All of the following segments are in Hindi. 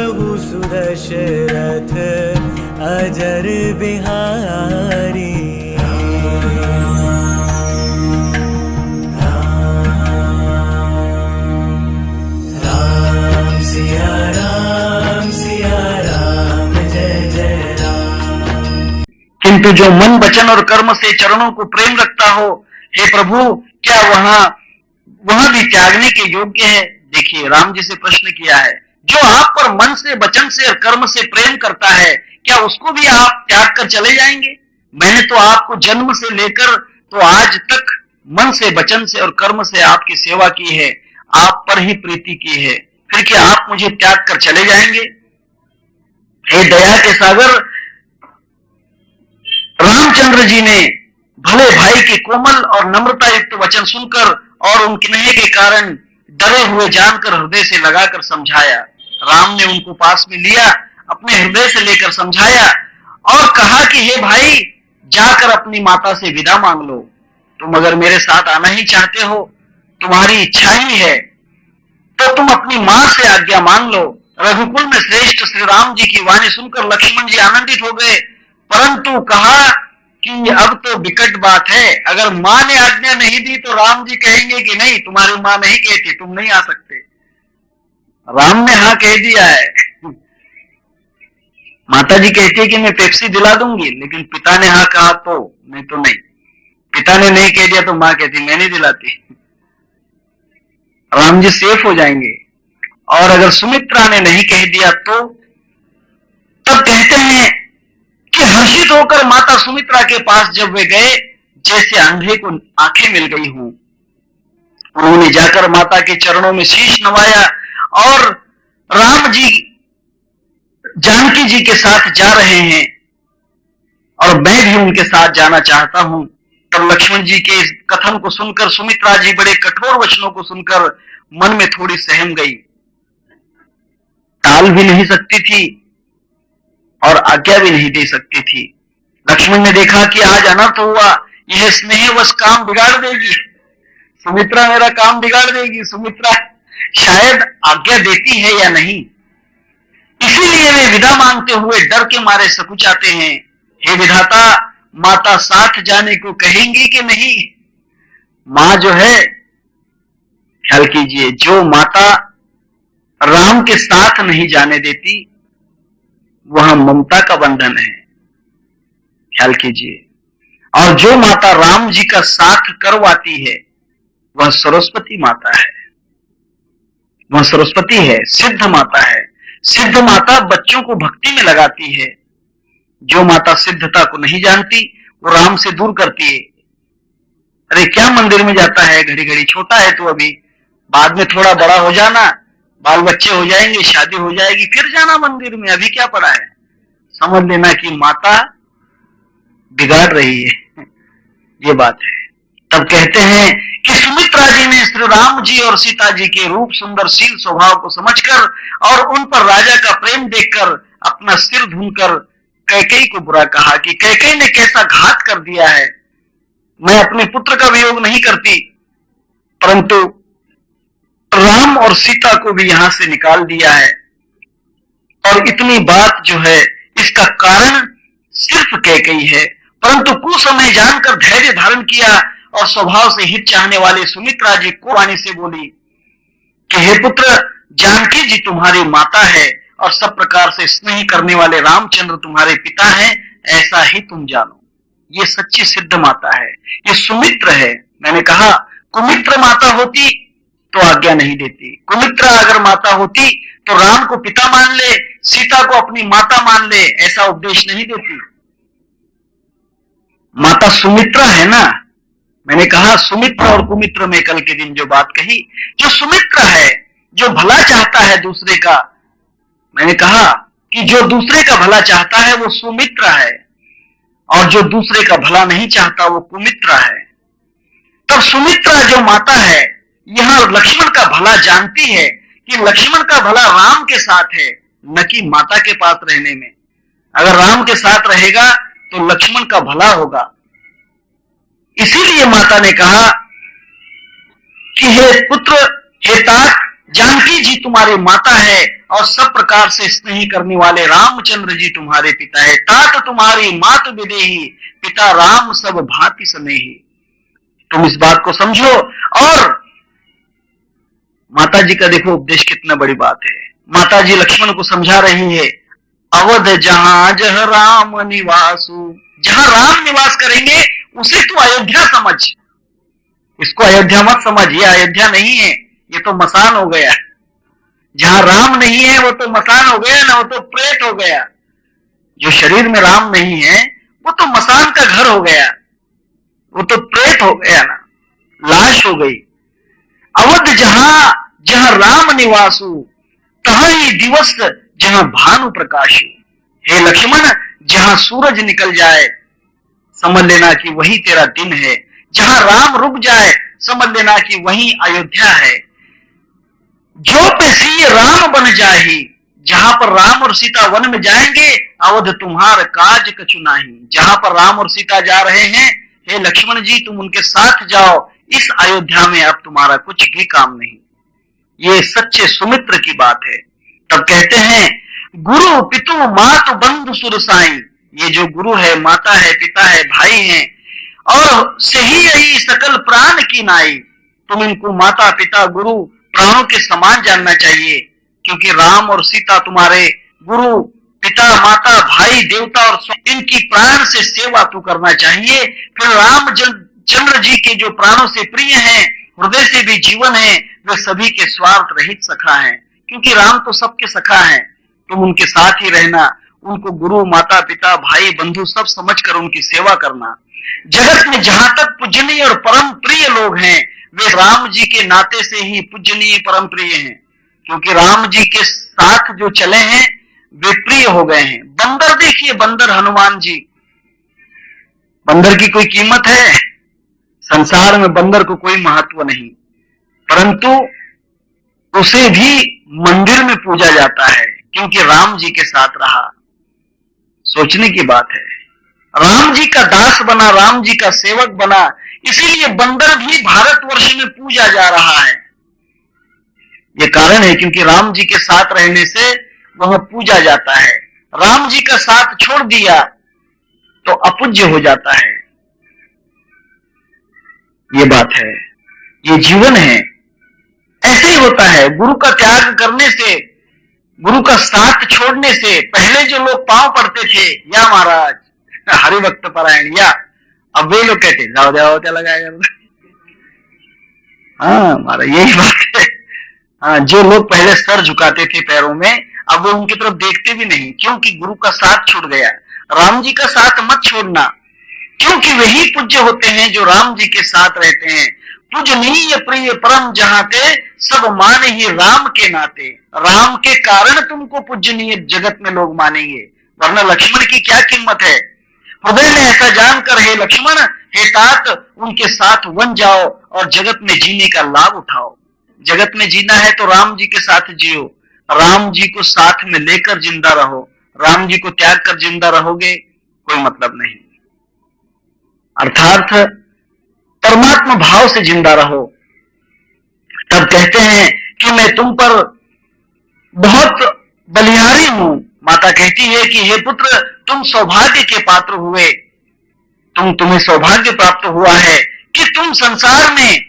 प्रभु सुदशरथ अजर बिहारी। राम सिया राम जय जय राम। किंतु जो मन वचन और कर्म से चरणों को प्रेम रखता हो, हे प्रभु क्या वहां भी त्यागने के योग्य है? देखिए राम जी से प्रश्न किया है, जो आप पर मन से वचन से और कर्म से प्रेम करता है, क्या उसको भी आप त्याग कर चले जाएंगे? मैंने तो आपको जन्म से लेकर तो आज तक मन से वचन से और कर्म से आपकी सेवा की है, आप पर ही प्रीति की है, फिर क्या आप मुझे त्याग कर चले जाएंगे? हे दया के सागर, रामचंद्र जी ने भले भाई के कोमल और नम्रता युक्त वचन सुनकर और उनके नहीं के कारण डरे हुए जानकर हृदय से लगाकर समझाया। राम ने उनको पास में लिया, अपने हृदय से लेकर समझाया और कहा कि हे भाई, जाकर अपनी माता से विदा मांग लो। तुम अगर मेरे साथ आना ही चाहते हो, तुम्हारी इच्छा ही है, तो तुम अपनी मां से आज्ञा मांग लो। रघुकुल में श्रेष्ठ श्री राम जी की वाणी सुनकर लक्ष्मण जी आनंदित हो गए, परंतु कहा कि अब तो विकट बात है, अगर मां ने आज्ञा नहीं दी तो राम जी कहेंगे कि नहीं, तुम्हारी मां नहीं कहती, तुम नहीं आ सकते। राम ने हाँ कह दिया है, माता जी कहती है कि मैं पेप्सी दिला दूंगी, लेकिन पिता ने हाँ कहा तो नहीं तो नहीं। पिता ने नहीं कह दिया तो मां कहती मैं नहीं दिलाती। राम जी सेफ हो जाएंगे। और अगर सुमित्रा ने नहीं कह दिया तो तब कहते हैं कि हर्षित होकर माता सुमित्रा के पास जब वे गए, जैसे अंधे को आंखें मिल गई हों। उन्होंने जाकर माता के चरणों में शीश नवाया और राम जी जानकी जी के साथ जा रहे हैं और मैं भी उनके साथ जाना चाहता हूं। तब लक्ष्मण जी के इस कथन को सुनकर सुमित्रा जी बड़े कठोर वचनों को सुनकर मन में थोड़ी सहम गई, टाल भी नहीं सकती थी और आज्ञा भी नहीं दे सकती थी। लक्ष्मण ने देखा कि आज अनर्थ हुआ, यह स्नेहवश काम बिगाड़ देगी, सुमित्रा मेरा काम बिगाड़ देगी, सुमित्रा शायद आज्ञा देती है या नहीं, इसीलिए वे विदा मांगते हुए डर के मारे सकुचाते हैं। हे विधाता, माता साथ जाने को कहेंगी कि नहीं? मां जो है, ख्याल कीजिए, जो माता राम के साथ नहीं जाने देती वह ममता का बंधन है, ख्याल कीजिए। और जो माता राम जी का साथ करवाती है वह सरस्वती माता है, वह सरस्वती है, सिद्ध माता है। सिद्ध माता बच्चों को भक्ति में लगाती है। जो माता सिद्धता को नहीं जानती वो राम से दूर करती है। अरे क्या मंदिर में जाता है, घड़ी घड़ी छोटा है तो अभी, बाद में थोड़ा बड़ा हो जाना, बाल बच्चे हो जाएंगे, शादी हो जाएगी, फिर जाना मंदिर में, अभी क्या पड़ा है। समझ लेना कि माता बिगाड़ रही है, ये बात है। तब कहते हैं कि सुमित्रा जी ने श्री राम जी और सीता जी के रूप सुंदर शील स्वभाव को समझकर और उन पर राजा का प्रेम देखकर अपना सिर धुनकर कैकेयी को बुरा कहा कि कैकेयी ने कैसा घात कर दिया है। मैं अपने पुत्र का वियोग नहीं करती, परंतु राम और सीता को भी यहां से निकाल दिया है। और इतनी बात जो है इसका कारण सिर्फ कैकेयी है, परंतु कुछ समय जानकर धैर्य धारण किया और स्वभाव से हित चाहने वाले सुमित्रा जी को वाणी से बोली कि हे पुत्र, जानकी जी तुम्हारी माता है और सब प्रकार से स्नेह करने वाले रामचंद्र तुम्हारे पिता हैं, ऐसा ही तुम जानो। ये सच्ची सिद्ध माता है, ये सुमित्र है। मैंने कहा कुमित्र माता होती तो आज्ञा नहीं देती, कुमित्रा अगर माता होती तो राम को पिता मान ले, सीता को अपनी माता मान ले, ऐसा उपदेश नहीं देती। माता सुमित्रा है ना। मैंने कहा सुमित्र और कुमित्र में कल के दिन जो बात कही, जो सुमित्र है, जो भला चाहता है दूसरे का, मैंने कहा कि जो दूसरे का भला चाहता है वो सुमित्र है और जो दूसरे का भला नहीं चाहता वो कुमित्र है। तब सुमित्रा जो माता है यहां लक्ष्मण का भला जानती है कि लक्ष्मण का भला राम के साथ है, न कि माता के पास रहने में। अगर राम के साथ रहेगा तो लक्ष्मण का भला होगा। इसीलिए माता ने कहा कि हे पुत्र, हे तात, जानकी जी तुम्हारी माता है और सब प्रकार से स्नेह करने वाले रामचंद्र जी तुम्हारे पिता है। तात तुम्हारी मात विदेही, पिता राम सब भांति स्नेही। तुम इस बात को समझो। और माता जी का देखो उपदेश कितना बड़ी बात है। माता जी लक्ष्मण को समझा रही है, अवध जहां जह राम निवासु, जहां राम निवास करेंगे उसे तू अयोध्या समझ। इसको अयोध्या मत समझ, ये अयोध्या नहीं है, ये तो मसान हो गया। जहां राम नहीं है वो तो मसान हो गया ना, वो तो प्रेत हो गया। जो शरीर में राम नहीं है वो तो मसान का घर हो गया, वो तो प्रेत हो गया ना, लाश हो गई। अवध जहां जहां राम निवासु, कहां ये दिवस जहां भानु प्रकाशु। हे लक्ष्मण, जहां सूरज निकल जाए समझ लेना कि वही तेरा दिन है, जहां राम रुक जाए समझ लेना कि वही अयोध्या है। जो पे सिय राम बन जाही, जहां पर राम और सीता वन में जाएंगे अवध तुम्हार काज कछु नाही। जहां पर राम और सीता जा रहे हैं, हे लक्ष्मण जी तुम उनके साथ जाओ, इस अयोध्या में अब तुम्हारा कुछ भी काम नहीं। ये सच्चे सुमित्र की बात है। तब कहते हैं, गुरु पितु मातु बंधु सुर साई। ये जो गुरु है, माता है, पिता है, भाई है, और सही रही सकल प्राण की नाई। तुम इनको माता पिता गुरु प्राणों के समान जानना चाहिए, क्योंकि राम और सीता तुम्हारे गुरु पिता माता भाई देवता और इनकी प्राण से सेवा तू करना चाहिए। फिर रामचंद्र जी के जो प्राणों से प्रिय हैं, हृदय से भी जीवन है, वे सभी के स्वार्थ रहित सखा हैं, क्योंकि राम तो सबके सखा हैं। तुम उनके साथ ही रहना, उनको गुरु माता पिता भाई बंधु सब समझकर उनकी सेवा करना। जगत में जहां तक पूजनीय और परम प्रिय लोग हैं, वे राम जी के नाते से ही पूजनीय परम प्रिय हैं, क्योंकि राम जी के साथ जो चले हैं वे प्रिय हो गए हैं। बंदर देखिए, बंदर हनुमान जी, बंदर की कोई कीमत है? संसार में बंदर को कोई महत्व नहीं, परंतु उसे भी मंदिर में पूजा जाता है, क्योंकि राम जी के साथ रहा। सोचने की बात है, राम जी का दास बना, राम जी का सेवक बना, इसीलिए बंदर भी भारतवर्ष में पूजा जा रहा है। ये कारण है क्योंकि राम जी के साथ रहने से वह पूजा जाता है। राम जी का साथ छोड़ दिया तो अपूज्य हो जाता है। ये बात है, ये जीवन है, ऐसे ही होता है। गुरु का त्याग करने से, गुरु का साथ छोड़ने से, पहले जो लोग पांव पड़ते थे, या महाराज हरि भक्त परायण, या अब वे लोग कहते जाओ जाओ क्या लगाएगा। हाँ महाराज, यही बात है। हाँ, जो लोग पहले सर झुकाते थे पैरों में, अब वो उनकी तरफ देखते भी नहीं, क्योंकि गुरु का साथ छूट गया। राम जी का साथ मत छोड़ना, क्योंकि वही पूज्य होते हैं जो राम जी के साथ रहते हैं। पूजनीय प्रिय परम जहां थे, सब माने ही राम के नाते। राम के कारण तुमको पूजनीय जगत में लोग मानेंगे, वरना लक्ष्मण की क्या कीमत है। हृदय में ऐसा जानकर, हे लक्ष्मण, हे तात, उनके साथ वन जाओ और जगत में जीने का लाभ उठाओ। जगत में जीना है तो राम जी के साथ जियो, राम जी को साथ में लेकर जिंदा रहो। राम जी को त्याग कर जिंदा रहोगे, कोई मतलब नहीं। अर्थात परमात्मा भाव से जिंदा रहो। तब कहते हैं कि मैं तुम पर बहुत बलिहारी हूं। माता कहती है कि हे पुत्र, तुम सौभाग्य के पात्र हुए, तुम्हें सौभाग्य प्राप्त हुआ है कि तुम संसार में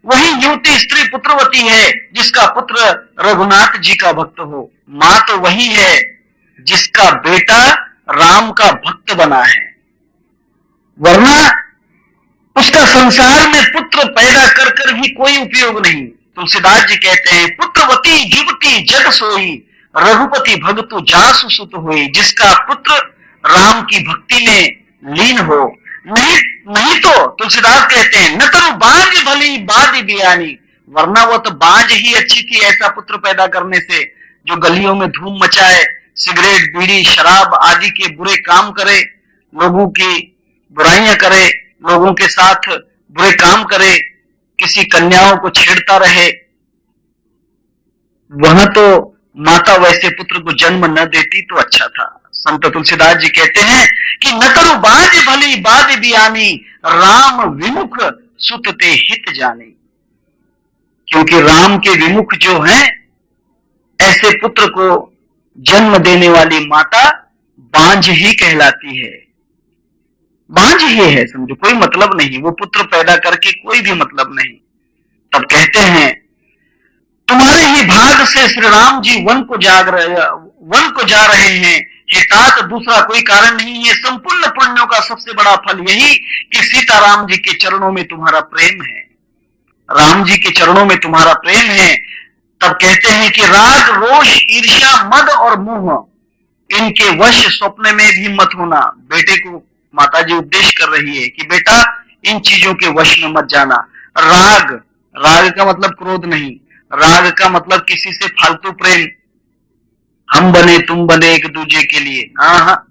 वही युवती स्त्री पुत्रवती है जिसका पुत्र रघुनाथ जी का भक्त हो। मां तो वही है जिसका बेटा राम का भक्त बना है, वरना उसका संसार में पुत्र पैदा कर कर भी कोई उपयोग नहीं। तुलसीदास जी कहते हैं, पुत्रवती जुवती जग सोई, रघुपति भगतु जासु सुत होई। जिसका पुत्र राम की भक्ति में लीन हो, नहीं तो तुलसीदास कहते हैं, न तो बांझ भली बादी बियानी, वरना वो तो बांझ ही अच्छी थी ऐसा पुत्र पैदा करने से, जो गलियों में धूम मचाए, सिगरेट बीड़ी शराब आदि के बुरे काम करे, लोगों की बुराइयां करे, लोगों के साथ बुरे काम करे, किसी कन्याओं को छेड़ता रहे। वह तो माता वैसे पुत्र को जन्म न देती तो अच्छा था। संत तुलसीदास जी कहते हैं कि न करो बाज भली बाज बियानी, राम विमुख सुत ते हित जाने। क्योंकि राम के विमुख जो हैं ऐसे पुत्र को जन्म देने वाली माता बांझ ही कहलाती है। बांझ ही है, समझो, कोई मतलब नहीं, वो पुत्र पैदा करके कोई भी मतलब नहीं। तब कहते हैं तुम्हारे ही भाग से श्री राम जी वन को जा रहे हैं, हे तात दूसरा कोई कारण नहीं। ये संपूर्ण पुण्यों का सबसे बड़ा फल यही कि सीताराम जी के चरणों में तुम्हारा प्रेम है, राम जी के चरणों में तुम्हारा प्रेम है। तब कहते हैं कि राग रोष ईर्ष्या मद और मोह इनके वश स्वप्न में भी मत होना। बेटे को माताजी उपदेश कर रही है कि बेटा इन चीजों के वश में मत जाना। राग, राग का मतलब क्रोध नहीं, राग का मतलब किसी से फालतू प्रेम, हम बने तुम बने एक दूजे के लिए, हाँ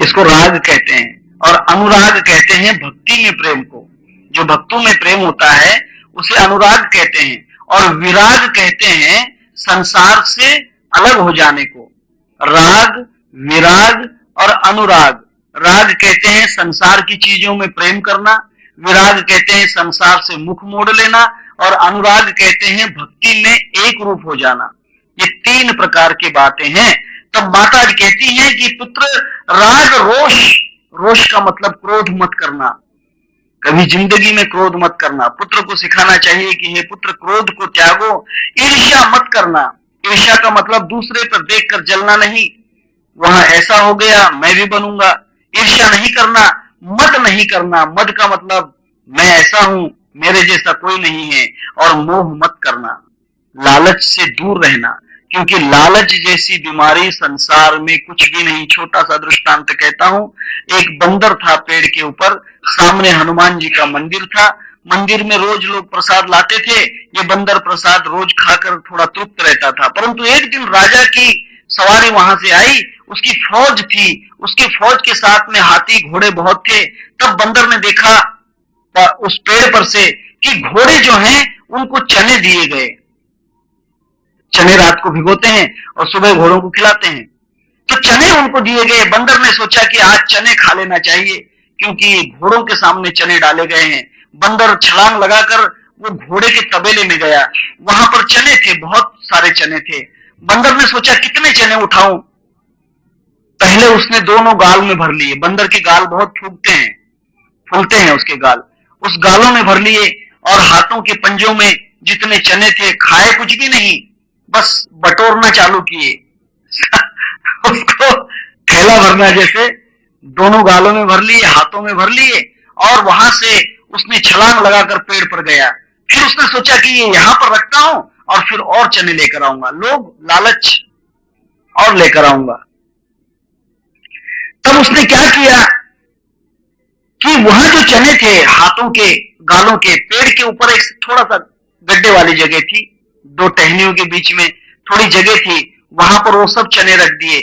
इसको राग कहते हैं। और अनुराग कहते हैं भक्ति में प्रेम को, जो भक्तों में प्रेम होता है उसे अनुराग कहते हैं। और विराग कहते हैं संसार से अलग हो जाने को। राग, विराग और अनुराग। राग कहते हैं संसार की चीजों में प्रेम करना, विराग कहते हैं संसार से मुख मोड़ लेना, और अनुराग कहते हैं भक्ति में एक रूप हो जाना। ये तीन प्रकार की बातें हैं। तब माता कहती है कि पुत्र राग रोष, रोष का मतलब क्रोध मत करना, कभी जिंदगी में क्रोध मत करना। पुत्र को सिखाना चाहिए कि हे पुत्र क्रोध को त्यागो। ईर्ष्या मत करना, ईर्ष्या का मतलब दूसरे पर देखकर जलना नहीं, वहां ऐसा हो गया मैं भी बनूंगा, ईर्ष्या नहीं करना। मद नहीं करना, मद का मतलब मैं ऐसा हूं, मेरे जैसा कोई नहीं है। और मोह मत करना, लालच से दूर रहना, क्योंकि लालच जैसी बीमारी संसार में कुछ भी नहीं। छोटा सा दृष्टांत कहता हूं, एक बंदर था पेड़ के ऊपर, सामने हनुमान जी का मंदिर था, मंदिर में रोज लोग प्रसाद लाते थे, ये बंदर प्रसाद रोज खाकर थोड़ा तृप्त रहता था। परंतु एक दिन राजा की सवारी वहां से आई, उसकी फौज थी, उसकी फौज के साथ में हाथी घोड़े बहुत थे। तब बंदर ने देखा उस पेड़ पर से कि घोड़े जो हैं उनको चने दिए गए। चने रात को भिगोते हैं और सुबह घोड़ों को खिलाते हैं, तो चने उनको दिए गए। बंदर ने सोचा कि आज चने खा लेना चाहिए, क्योंकि घोड़ों के सामने चने डाले गए हैं। बंदर छलांग लगाकर वो घोड़े के तबेले में गया, वहां पर चने थे, बहुत सारे चने थे। बंदर ने सोचा कितने चने उठाऊं। पहले उसने दोनों गाल में भर लिए, बंदर के गाल बहुत फूलते हैं उसके गाल, उस गालों में भर लिए। और हाथों के पंजों में जितने चने थे, खाए कुछ भी नहीं, बस बटोरना चालू किए उसको थैला भरना जैसे, दोनों गालों में भर लिए, हाथों में भर लिए, और वहां से उसने छलांग लगाकर पेड़ पर गया। फिर उसने सोचा कि ये यहां पर रखता हूं और फिर और चने लेकर आऊंगा, लोग लालच और लेकर आऊंगा। तब उसने क्या किया कि वहां जो चने थे, हाथों के गालों के, पेड़ के ऊपर एक थोड़ा सा गड्ढे वाली जगह थी, दो टहनियों के बीच में थोड़ी जगह थी, वहां पर वो सब चने रख दिए।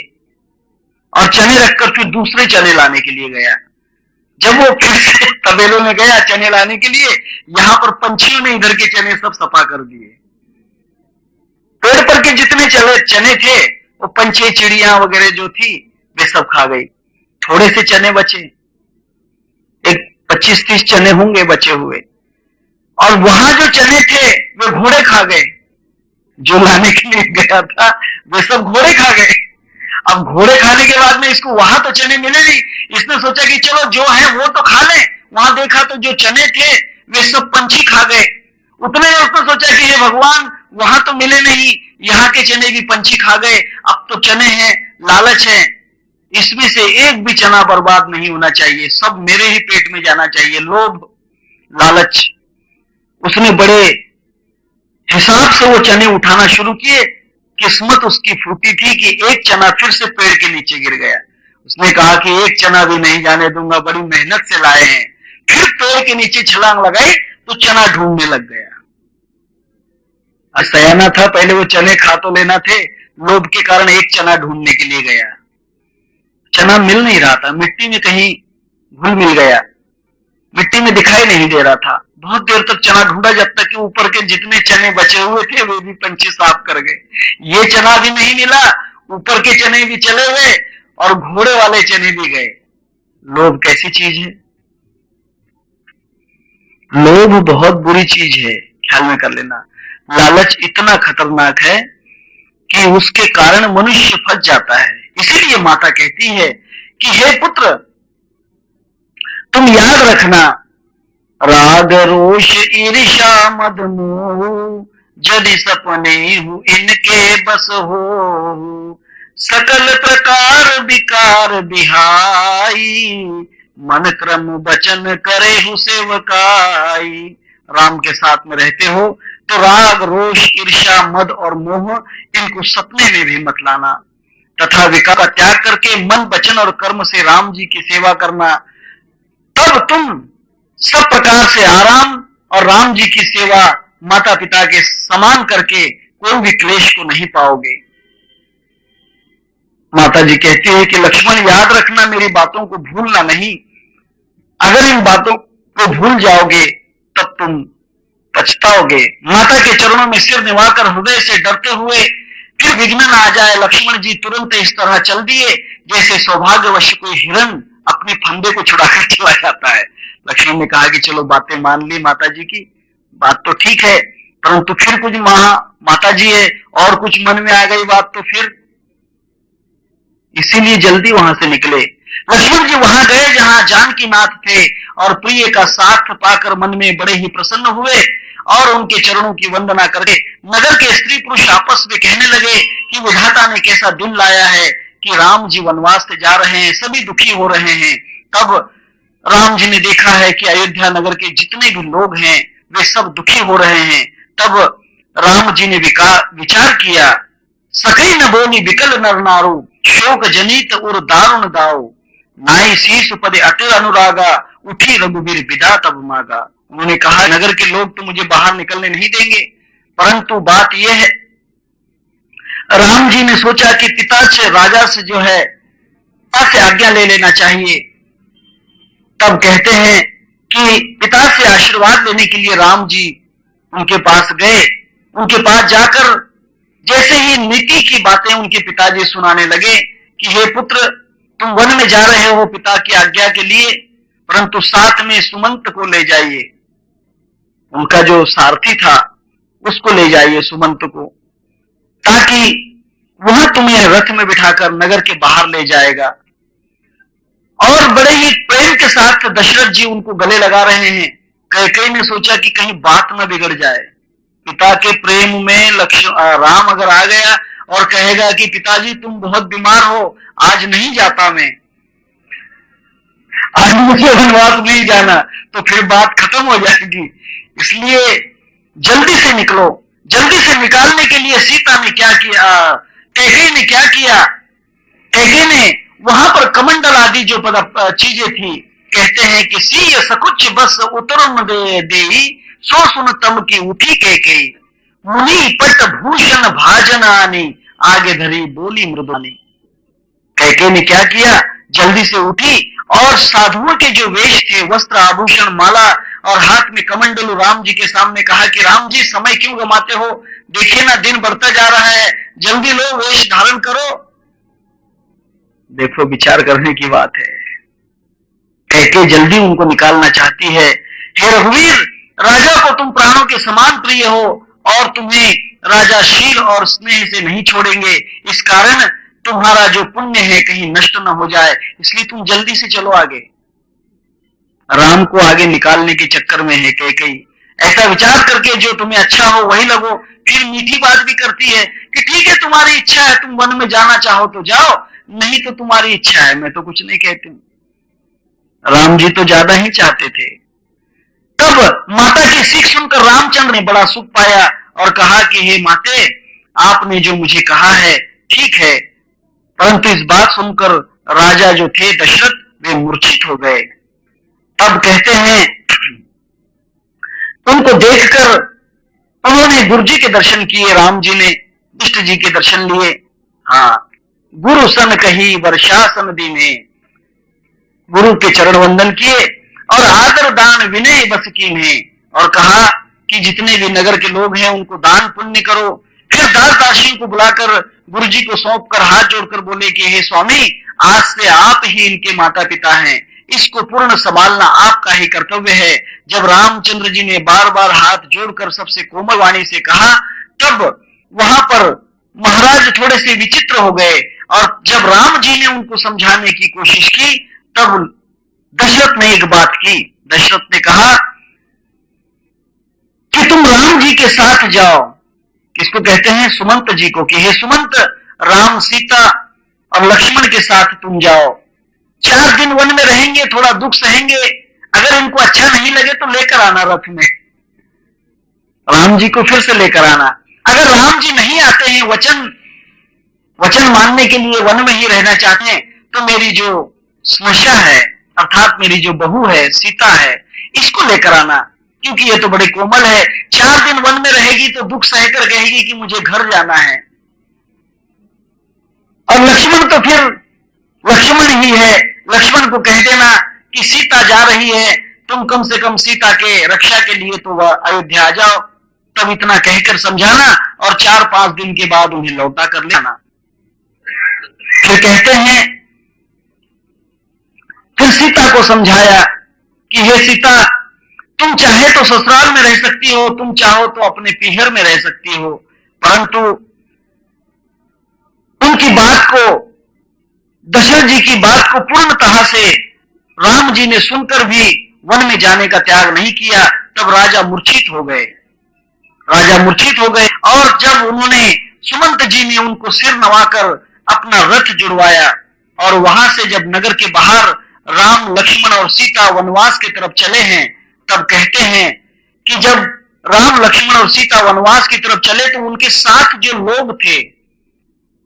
और चने रखकर फिर दूसरे चने लाने के लिए गया। जब वो फिर से तबेलों में गया चने लाने के लिए, यहां पर पंछियों ने इधर के चने सब सफा कर दिए। पेड़ पर के जितने चने थे वो पंछी चिड़िया वगैरह जो थी वे सब खा गई। थोड़े से चने बचे, एक 25-30 चने होंगे बचे हुए, और वहां जो चने थे वे घोड़े खा गए। जो लाने के लिए गया था वे सब घोड़े खा गए। अब घोड़े खाने के बाद में इसको वहां तो चने मिले नहीं, इसने सोचा कि चलो जो है वो तो खा लें। वहां देखा तो जो चने थे वे सब पंछी खा गए। उतने में उसने सोचा कि हे भगवान, वहां तो मिले नहीं, यहाँ के चने भी पंछी खा गए, अब तो चने हैं, लालच है, इसमें से एक भी चना बर्बाद नहीं होना चाहिए, सब मेरे ही पेट में जाना चाहिए। लोभ, लालच। उसने बड़े हिसाब से वो चने उठाना शुरू किए। किस्मत उसकी फूटी थी कि एक चना फिर से पेड़ के नीचे गिर गया। उसने कहा कि एक चना भी नहीं जाने दूंगा, बड़ी मेहनत से लाए हैं। फिर पेड़ के नीचे छलांग लगाई तो चना ढूंढने लग गया। सयाना था, पहले वो चने खा तो लेना थे, लोभ के कारण एक चना ढूंढने के लिए गया। चना मिल नहीं रहा था, मिट्टी में कहीं घुल मिल गया, मिट्टी में दिखाई नहीं दे रहा था। बहुत देर तक चना ढूंढा, जब तक कि ऊपर के जितने चने बचे हुए थे वे भी पंछी साफ कर गए। ये चना भी नहीं मिला, ऊपर के चने भी चले गए और घोड़े वाले चने भी गए। लोभ कैसी चीज है? लोभ बहुत बुरी चीज है, ख्याल में कर लेना। लालच इतना खतरनाक है कि उसके कारण मनुष्य फंस जाता है। इसीलिए माता कहती है कि हे पुत्र, तुम याद रखना, राग रोष ईर्षा मद मोह यदि सपने हूँ इनके बस हो, सकल प्रकार विकार बिहाई मन क्रम वचन करे हु सेवकाई। राम के साथ में रहते हो तो राग रोष ईर्षा मद और मोह इनको सपने में भी मत लाना, तथा विकार का त्याग करके मन वचन और कर्म से राम जी की सेवा करना। तब तुम सब प्रकार से आराम और राम जी की सेवा माता पिता के समान करके कोई भी क्लेश को नहीं पाओगे। माता जी कहती है कि लक्ष्मण याद रखना, मेरी बातों को भूलना नहीं। अगर इन बातों को भूल जाओगे तब तुम पछताओगे। माता के चरणों में सिर निभाकर हृदय से डरते हुए फिर विघ्न न आ जाए, लक्ष्मण जी तुरंत इस तरह चल दिए जैसे सौभाग्यवश कोई हिरन अपने फंदे को छुड़ाकर चला जाता है। लक्ष्मण ने कहा कि चलो बातें मान ली माता जी की, बात तो ठीक है, परंतु फिर कुछ माता जी है और कुछ मन में आ गई बात तो फिर, इसीलिए जल्दी वहां से निकले। लक्ष्मण जी वहां गए जहां जानकी नाथ थे और प्रिय का साथ पाकर मन में बड़े ही प्रसन्न हुए और उनके चरणों की वंदना करके नगर के स्त्री पुरुष आपस में कहने लगे कि विधाता ने कैसा दिन लाया है कि राम जी वनवास से जा रहे हैं, सभी दुखी हो रहे हैं। तब राम जी ने देखा है कि अयोध्या नगर के जितने भी लोग हैं वे सब दुखी हो रहे हैं। तब राम जी ने विचार किया, सखई न बोली विकल नर नारू शोक जनित और दारुण दाओ, नाई शीश पदे अटल अनुरागा उठी रघुवीर विदा तब मांगा। उन्होंने कहा नगर के लोग तो मुझे बाहर निकलने नहीं देंगे, परंतु बात यह है, राम जी ने सोचा कि पिता से राजा से जो है पिता से आज्ञा ले लेना चाहिए। तब कहते हैं कि पिता से आशीर्वाद लेने के लिए राम जी उनके पास गए। उनके पास जाकर जैसे ही नीति की बातें उनके पिताजी सुनाने लगे कि हे पुत्र, तुम वन में जा रहे हो पिता की आज्ञा के लिए, परंतु साथ में सुमंत को ले जाइए, उनका जो सारथी था उसको ले जाइए सुमंत को, ताकि वह तुम्हें रथ में बिठाकर नगर के बाहर ले जाएगा। और बड़े ही प्रेम के साथ दशरथ जी उनको गले लगा रहे हैं। कैकेयी ने सोचा कि कहीं बात न बिगड़ जाए, पिता के प्रेम में राम अगर आ गया और कहेगा कि पिताजी तुम बहुत बीमार हो, आज नहीं जाता मैं, आज मुझे वनवास नहीं जाना, तो फिर बात खत्म हो जाएगी। इसलिए जल्दी से निकलो। जल्दी से निकालने के लिए सीता ने क्या किया, कैकेयी ने क्या किया, कैकेयी ने वहां पर कमंडल आदि जो चीजें थी, कहते हैं कि सीय सकुच बस उतरम दे सो सुन तम की उठी कैकेयी, मुनि पट भूषण भाजन आनी आगे धरी बोली मृदुनी। कैकेयी ने क्या किया, जल्दी से उठी और साधुओं के जो वेश थे, वस्त्र आभूषण माला और हाथ में कमंडलू राम जी के सामने कहा कि राम जी समय क्यों गमाते हो, देखिए ना दिन बढ़ता जा रहा है, जल्दी लो वेश धारण करो। देखो विचार करने की बात है, कैकेयी जल्दी उनको निकालना चाहती है। हे रघुवीर, राजा को तुम प्राणों के समान प्रिय हो और तुम्हें राजा शील और स्नेह से नहीं छोड़ेंगे, इस कारण तुम्हारा जो पुण्य है कहीं नष्ट न हो जाए, इसलिए तुम जल्दी से चलो आगे। राम को आगे निकालने के चक्कर में है कैकेयी। ऐसा विचार करके जो तुम्हें अच्छा हो वही लगो, फिर मीठी बात भी करती है कि ठीक है तुम्हारी इच्छा है, तुम वन में जाना चाहो तो जाओ, नहीं तो तुम्हारी इच्छा है, मैं तो कुछ नहीं कहती हूँ। राम जी तो ज्यादा ही चाहते थे। तब माता की सीख सुनकर रामचंद्र ने बड़ा सुख पाया और कहा कि हे माते, आपने जो मुझे कहा है ठीक है, परंतु इस बात सुनकर राजा जो थे दशरथ वे मूर्छित हो गए। तब कहते हैं उनको देखकर उन्होंने गुरु जी के दर्शन किए, राम जी ने इष्ट जी के दर्शन लिए। हाँ, गुरु सन कही वर्षासन दीने, गुरु के चरण वंदन किए और आदर दान विनय बस कीन्हे, और कहा कि जितने भी नगर के लोग हैं उनको दान पुण्य करो। फिर दास दासियों को बुलाकर गुरु जी को सौंप कर हाथ जोड़कर बोले कि हे स्वामी, आज से आप ही इनके माता पिता हैं, इसको पूर्ण संभालना आपका ही कर्तव्य है। जब रामचंद्र जी ने बार बार हाथ जोड़कर सबसे कोमल वाणी से कहा, तब वहां पर महाराज थोड़े से विचित्र हो गए, और जब राम जी ने उनको समझाने की कोशिश की, तब दशरथ ने एक बात की। दशरथ ने कहा कि तुम राम जी के साथ जाओ। किसको कहते हैं? सुमंत जी को, कि हे सुमंत, राम, सीता और लक्ष्मण के साथ तुम जाओ। 4 दिन वन में रहेंगे, थोड़ा दुख सहेंगे, अगर इनको अच्छा नहीं लगे तो लेकर आना रथ में, राम जी को फिर से लेकर आना। अगर राम जी नहीं आते हैं, वचन मानने के लिए वन में ही रहना चाहते हैं, तो मेरी जो स्नुषा है, अर्थात मेरी जो बहू है, सीता है, इसको लेकर आना, क्योंकि ये तो बड़ी कोमल है। 4 दिन वन में रहेगी तो दुख सहकर कहेगी कि मुझे घर जाना है। और लक्ष्मण तो फिर लक्ष्मण ही है, लक्ष्मण को कह देना कि सीता जा रही है, तुम कम से कम सीता के रक्षा के लिए तो वह अयोध्या आ जाओ। तब इतना कहकर समझाना और 4-5 दिन के बाद उन्हें लौटा कर लेना। फिर कहते हैं, फिर सीता को समझाया कि हे सीता, तुम चाहे तो ससुराल में रह सकती हो, तुम चाहो तो अपने पीहर में रह सकती हो, परंतु उनकी बात को, दशरथ जी की बात को पूर्णतः से राम जी ने सुनकर भी वन में जाने का त्याग नहीं किया। तब राजा मूर्छित हो गए, और जब उन्होंने, सुमंत जी ने उनको सिर नवाकर अपना रथ जुड़वाया, और वहां से जब नगर के बाहर राम, लक्ष्मण और सीता वनवास की तरफ चले हैं, तब कहते हैं कि जब राम, लक्ष्मण और सीता वनवास की तरफ चले तो उनके साथ जो लोग थे,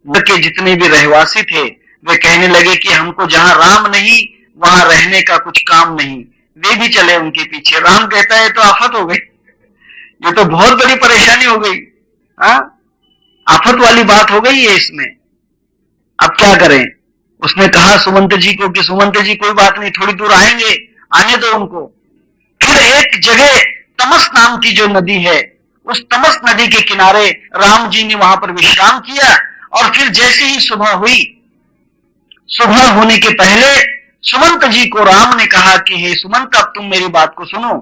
के जितने भी रहवासी थे, वे कहने लगे कि हमको जहां राम नहीं वहां रहने का कुछ काम नहीं। वे भी चले उनके पीछे। राम कहता है तो आफत हो गई, ये तो बहुत बड़ी परेशानी हो गई, आफत वाली बात हो गई है इसमें, अब क्या करें। उसने कहा सुमंत जी को कि सुमंत जी कोई बात नहीं, थोड़ी दूर आएंगे, आने दो उनको। फिर एक जगह तमस नाम की जो नदी है, उस तमस नदी के किनारे राम जी ने वहां पर विश्राम किया, और फिर जैसे ही सुबह हुई, सुबह होने के पहले सुमंत जी को राम ने कहा कि हे सुमंत, अब तुम मेरी बात को सुनो,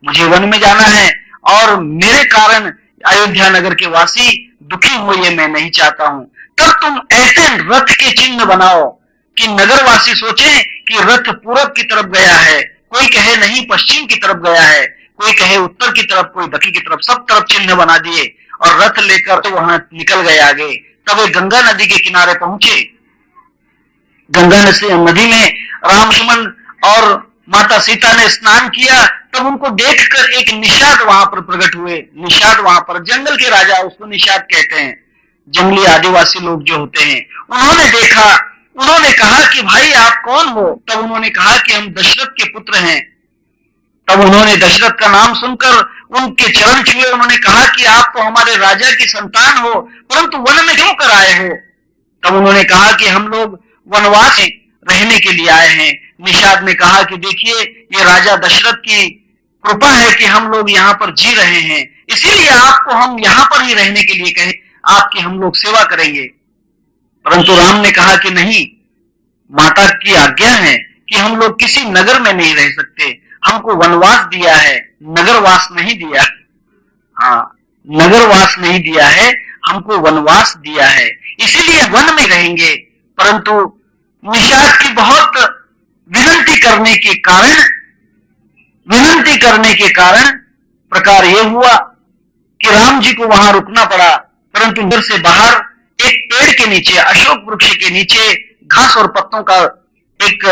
मुझे वन में जाना है, और मेरे कारण अयोध्या नगर के वासी दुखी हो, ये मैं नहीं चाहता हूं। तब तुम ऐसे रथ के चिन्ह बनाओ कि नगरवासी सोचे कि रथ पूरब की तरफ गया है, कोई कहे नहीं पश्चिम की तरफ गया है, कोई कहे उत्तर की तरफ, कोई दक्षिण की तरफ, सब तरफ चिन्ह बना दिए, और रथ लेकर तो वहां निकल गए आगे। तब वे गंगा नदी के किनारे पहुंचे। गंगा नदी में राम, लक्ष्मण और माता सीता ने स्नान किया। तब उनको देखकर एक निषाद वहां पर प्रकट हुए। निषाद वहां पर, जंगल के राजा, उसको निषाद कहते हैं, जंगली आदिवासी लोग जो होते हैं। उन्होंने देखा, उन्होंने कहा कि भाई आप कौन हो? तब उन्होंने कहा कि हम दशरथ के पुत्र हैं। तब उन्होंने दशरथ का नाम सुनकर उनके चरण छुए। उन्होंने कहा कि आप तो हमारे राजा की संतान हो, परंतु वन में क्यों कर आए हो? तब उन्होंने कहा कि हम लोग वनवास रहने के लिए आए हैं। निषाद ने कहा कि देखिए, ये राजा दशरथ की कृपा है कि हम लोग यहाँ पर जी रहे हैं, इसीलिए आपको हम यहाँ पर ही रहने के लिए कहे, आपकी हम लोग सेवा करेंगे। परंतु राम ने कहा कि नहीं, माता की आज्ञा है कि हम लोग किसी नगर में नहीं रह सकते, हमको वनवास दिया है, नगरवास नहीं दिया। नगरवास नहीं दिया है, हमको वनवास दिया है, इसीलिए वन में रहेंगे। परंतु निषाद की बहुत विनती करने के कारण प्रकार यह हुआ कि राम जी को वहां रुकना पड़ा। परंतु घर से बाहर एक पेड़ के नीचे, अशोक वृक्ष के नीचे, घास और पत्तों का एक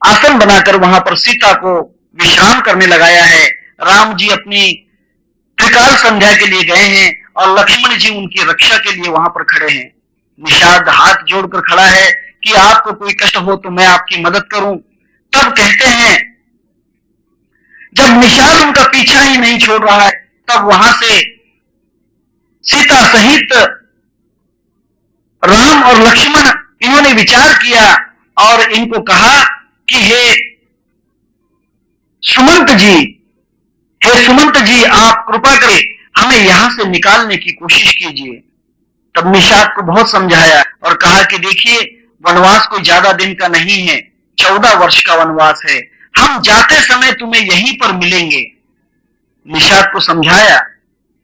आसन बनाकर वहां पर सीता को विश्राम करने लगाया है। राम जी अपनी त्रिकाल संध्या के लिए गए हैं, और लक्ष्मण जी उनकी रक्षा के लिए वहां पर खड़े हैं। निषाद हाथ जोड़कर खड़ा है कि आपको कोई कष्ट हो तो मैं आपकी मदद करूं। तब कहते हैं, जब निषाद उनका पीछा ही नहीं छोड़ रहा है, तब वहां से सीता सहित राम और लक्ष्मण, इन्होंने विचार किया और इनको कहा कि हे सुमंत जी, आप कृपा करें हमें यहां से निकालने की कोशिश कीजिए। तब निषाद को बहुत समझाया और कहा कि देखिए, वनवास कोई ज्यादा दिन का नहीं है, 14 वर्ष का वनवास है, हम जाते समय तुम्हें यहीं पर मिलेंगे। निषाद को समझाया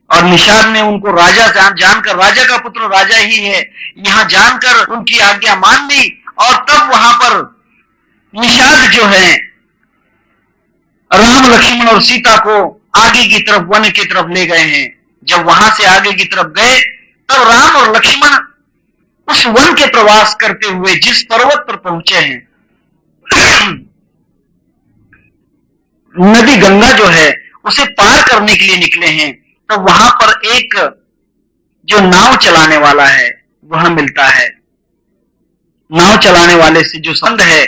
और निषाद ने उनको राजा जानकर, राजा का पुत्र राजा ही है, यहां जानकर उनकी आज्ञा मान ली। और तब वहां पर निषाद जो है राम, लक्ष्मण और सीता को आगे की तरफ, वन की तरफ ले गए हैं। जब वहां से आगे की तरफ गए तब राम और लक्ष्मण उस वन के प्रवास करते हुए जिस पर्वत पर पहुंचे हैं, नदी गंगा जो है उसे पार करने के लिए निकले हैं, तो वहां पर एक जो नाव चलाने वाला है वह मिलता है। नाव चलाने वाले से जो संबंध है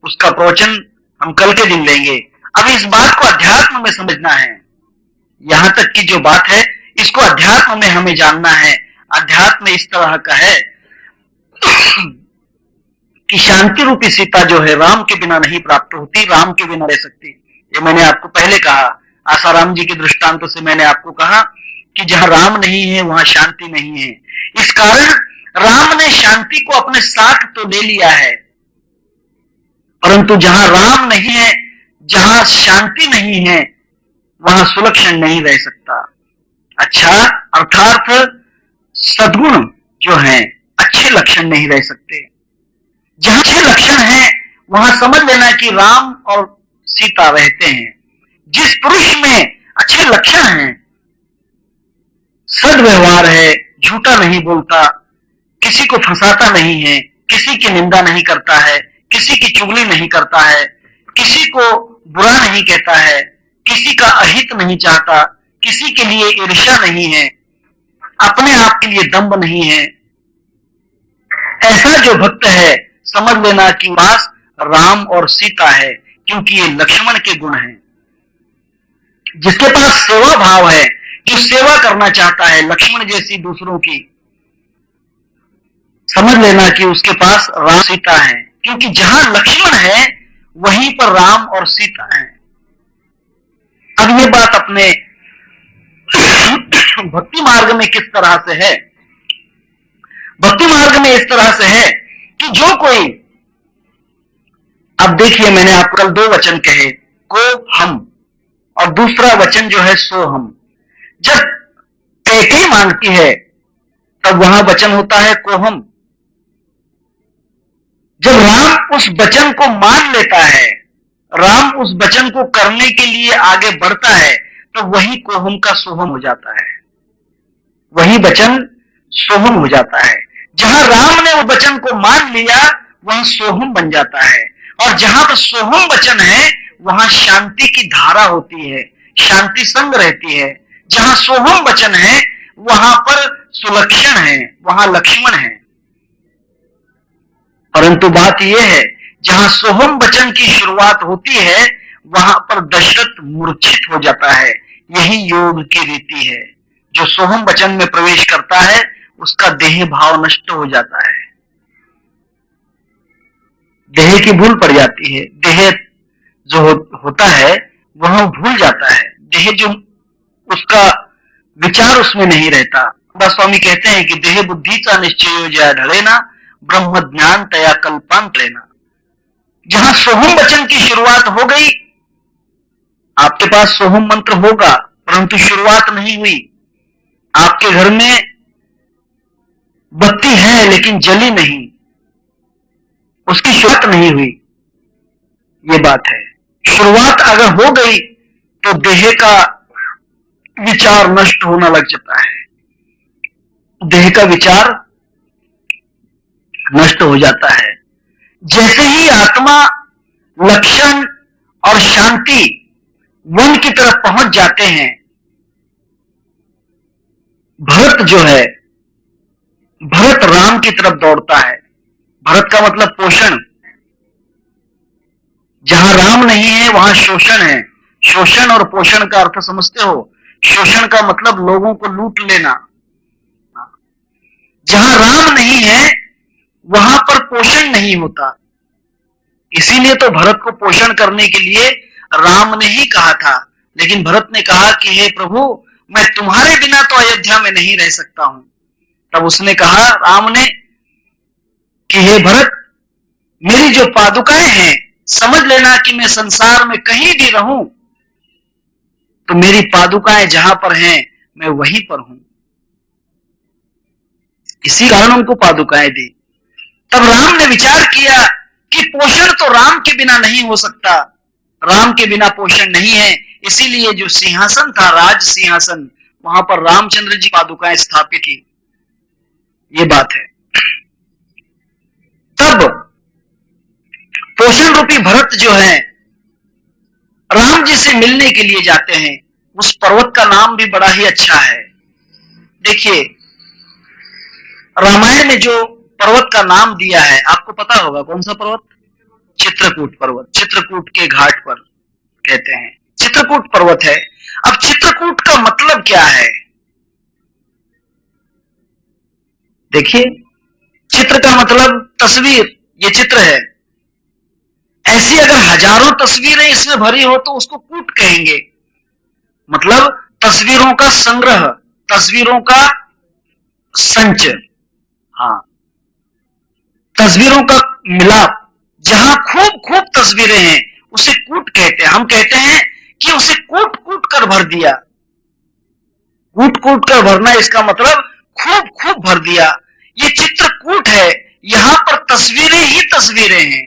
उसका प्रवचन हम कल के दिन लेंगे। अब इस बात को अध्यात्म में समझना है। यहां तक की जो बात है इसको अध्यात्म में हमें जानना है। अध्यात्म इस तरह का है कि शांति रूपी सीता जो है राम के बिना नहीं प्राप्त होती, राम के बिना रह सकती। ये मैंने आपको पहले कहा, आसाराम जी के दृष्टांत से मैंने आपको कहा कि जहां राम नहीं है वहां शांति नहीं है। इस कारण राम ने शांति को अपने साथ तो ले लिया है, परंतु जहां राम नहीं है, जहां शांति नहीं है, वहां सुलक्षण नहीं रह सकता। अच्छा अर्थात सद्गुण जो है, अच्छे लक्षण नहीं रह सकते। जहां अच्छे लक्षण है वहां समझ लेना कि राम और सीता रहते हैं। जिस पुरुष में अच्छे लक्षण हैं, सद्व्यवहार है, झूठा नहीं बोलता, किसी को फंसाता नहीं है, किसी की निंदा नहीं करता है, किसी की चुगली नहीं करता है, किसी को बुरा नहीं कहता है, किसी का अहित नहीं चाहता, किसी के लिए ईर्ष्या नहीं है, अपने आप के लिए दंभ नहीं है, ऐसा जो भक्त है समझ लेना कि पास राम और सीता है, क्योंकि ये लक्ष्मण के गुण हैं। जिसके पास सेवा भाव है, जो सेवा करना चाहता है लक्ष्मण जैसी दूसरों की, समझ लेना कि उसके पास राम सीता है, क्योंकि जहां लक्ष्मण है वहीं पर राम और सीता है। अब ये बात अपने भक्ति मार्ग में किस तरह से है? भक्ति मार्ग में इस तरह से है कि जो कोई, अब देखिए मैंने आपको कल 2 वचन कहे, को हम, और दूसरा वचन जो है सो हम। जब कैके मांगती है तब वहां वचन होता है को हम। जब राम उस वचन को मान लेता है, राम उस वचन को करने के लिए आगे बढ़ता है, तो वही कोहम का सोहम हो जाता है, वही वचन सोहम हो जाता है। जहां राम ने उस वचन को मान लिया वहां सोहम बन जाता है, और जहां पर सोहम वचन है वहां शांति की धारा होती है, शांति संग रहती है। जहां सोहम वचन है वहां पर सुलक्षण है, वहां लक्ष्मण है। परंतु बात यह है, जहां सोहम वचन की शुरुआत होती है वहां पर दशरथ मूर्छित हो जाता है। यही योग की रीति है। जो सोहम वचन में प्रवेश करता है उसका देह भाव नष्ट हो जाता है, देह की भूल पड़ जाती है। देह जो होता है वह भूल जाता है, देह जो उसका विचार उसमें नहीं रहता। स्वामी कहते हैं कि देह बुद्धि का निश्चय जया ढलेना, ब्रह्म ज्ञान तया कल्पांत लेना। जहां सोहम वचन की शुरुआत हो गई, आपके पास सोहम मंत्र होगा परंतु शुरुआत नहीं हुई, आपके घर में बत्ती है लेकिन जली नहीं, उसकी शुरुआत नहीं हुई, ये बात है। शुरुआत अगर हो गई तो देह का विचार नष्ट होना लग जाता है, देह का विचार नष्ट हो जाता है। जैसे ही आत्मा, लक्षण और शांति वन की तरफ पहुंच जाते हैं, भरत जो है, भरत राम की तरफ दौड़ता है। भरत का मतलब पोषण। जहां राम नहीं है वहां शोषण है। शोषण और पोषण का अर्थ समझते हो? शोषण का मतलब लोगों को लूट लेना। जहां राम नहीं है वहां पर पोषण नहीं होता, इसीलिए तो भरत को पोषण करने के लिए राम ने ही कहा था। लेकिन भरत ने कहा कि हे प्रभु, मैं तुम्हारे बिना तो अयोध्या में नहीं रह सकता हूं। तब उसने कहा, राम ने, कि हे भरत, मेरी जो पादुकाएं हैं समझ लेना कि मैं संसार में कहीं भी रहूं तो मेरी पादुकाएं जहां पर हैं मैं वहीं पर हूं। इसी कारण उनको पादुकाएं दी। तब राम ने विचार किया कि पोषण तो राम के बिना नहीं हो सकता, राम के बिना पोषण नहीं है, इसीलिए जो सिंहासन था राज सिंहासन, वहां पर रामचंद्र जी पादुकाएं स्थापित की। ये बात है। तब पोषण रूपी भरत जो है राम जी से मिलने के लिए जाते हैं। उस पर्वत का नाम भी बड़ा ही अच्छा है। देखिए रामायण में जो पर्वत का नाम दिया है आपको पता होगा कौन सा पर्वत? चित्रकूट पर्वत। चित्रकूट के घाट पर कहते हैं चित्रकूट पर्वत है। अब चित्रकूट का मतलब क्या है? देखिए चित्र का मतलब तस्वीर, ये चित्र है। ऐसी अगर हजारों तस्वीरें इसमें भरी हो तो उसको कूट कहेंगे। मतलब तस्वीरों का संग्रह, तस्वीरों का संच, हाँ, तस्वीरों का मिलाप। जहां खूब खूब तस्वीरें हैं उसे कूट कहते हैं। हम कहते हैं कि उसे कूट कूट कर भर दिया। कूट कूट कर भरना इसका मतलब खूब खूब भर दिया। ये चित्रकूट है, यहां पर तस्वीरें ही तस्वीरें हैं।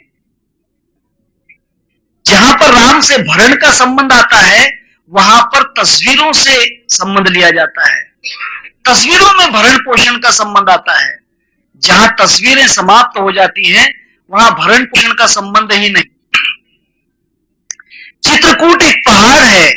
जहां पर राम से भरण का संबंध आता है वहां पर तस्वीरों से संबंध लिया जाता है। तस्वीरों में भरण पोषण का संबंध आता है। जहां तस्वीरें समाप्त हो जाती हैं वहां भरण पोषण का संबंध ही नहीं। चित्रकूट एक पहाड़ है।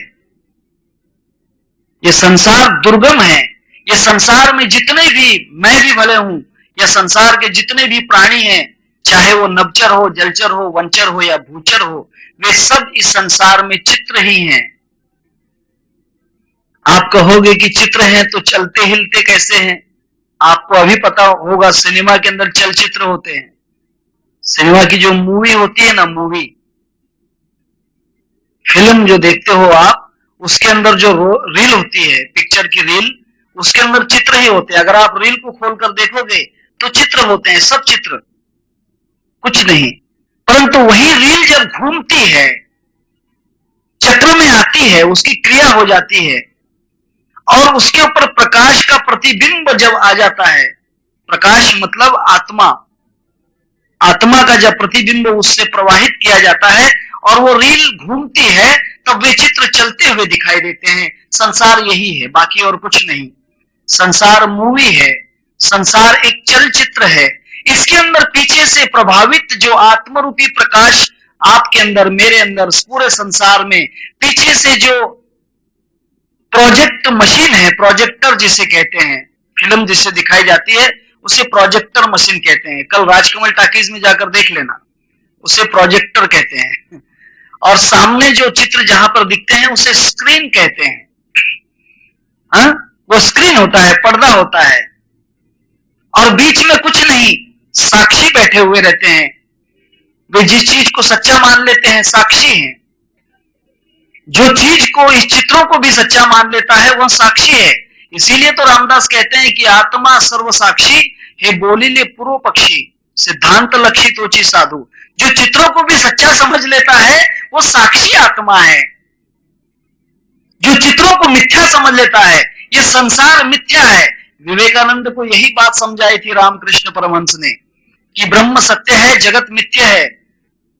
ये संसार दुर्गम है। ये संसार में जितने भी, मैं भी भले हूं, या संसार के जितने भी प्राणी हैं, चाहे वो नभचर हो, जलचर हो, वनचर हो या भूचर हो, वे सब इस संसार में चित्र ही हैं। आप कहोगे कि चित्र हैं तो चलते हिलते कैसे हैं? आपको अभी पता होगा सिनेमा के अंदर चलचित्र होते हैं। सिनेमा की जो मूवी होती है ना, मूवी फिल्म जो देखते हो आप, उसके अंदर जो रील होती है, पिक्चर की रील, उसके अंदर चित्र ही होते हैं। अगर आप रील को खोलकर देखोगे तो चित्र होते हैं, सब चित्र, कुछ नहीं। परंतु वही रील जब घूमती है, चक्र में आती है, उसकी क्रिया हो जाती है और उसके ऊपर प्रकाश का प्रतिबिंब जब आ जाता है, प्रकाश मतलब आत्मा, आत्मा का जब प्रतिबिंब उससे प्रवाहित किया जाता है और वो रील घूमती है, तब वे चित्र चलते हुए दिखाई देते हैं। संसार यही है, बाकी और कुछ नहीं। संसार मूवी है, संसार एक चलचित्र है। इसके अंदर पीछे से प्रभावित जो आत्मरूपी प्रकाश आपके अंदर, मेरे अंदर, पूरे संसार में पीछे से जो प्रोजेक्ट मशीन है, प्रोजेक्टर जिसे कहते हैं, फिल्म जिसे दिखाई जाती है उसे प्रोजेक्टर मशीन कहते हैं। कल राजकमल टाकीज में जाकर देख लेना, उसे प्रोजेक्टर कहते हैं। और सामने जो चित्र जहां पर दिखते हैं उसे स्क्रीन कहते हैं। हाँ, वो स्क्रीन होता है, पर्दा होता है और बीच में कुछ नहीं, साक्षी बैठे हुए रहते हैं। वे जिस चीज को सच्चा मान लेते हैं साक्षी हैं। जो चीज को, इस चित्रों को भी सच्चा मान लेता है वह साक्षी है। इसीलिए तो रामदास कहते हैं कि आत्मा सर्व साक्षी हे बोलिले पूर्व पक्षी सिद्धांत लक्षी तोची साधु। जो चित्रों को भी सच्चा समझ लेता है वो साक्षी आत्मा है। जो चित्रों को मिथ्या समझ लेता है, ये संसार मिथ्या है। विवेकानंद को यही बात समझाई थी रामकृष्ण परमहंस ने कि ब्रह्म सत्य है, जगत मिथ्या है।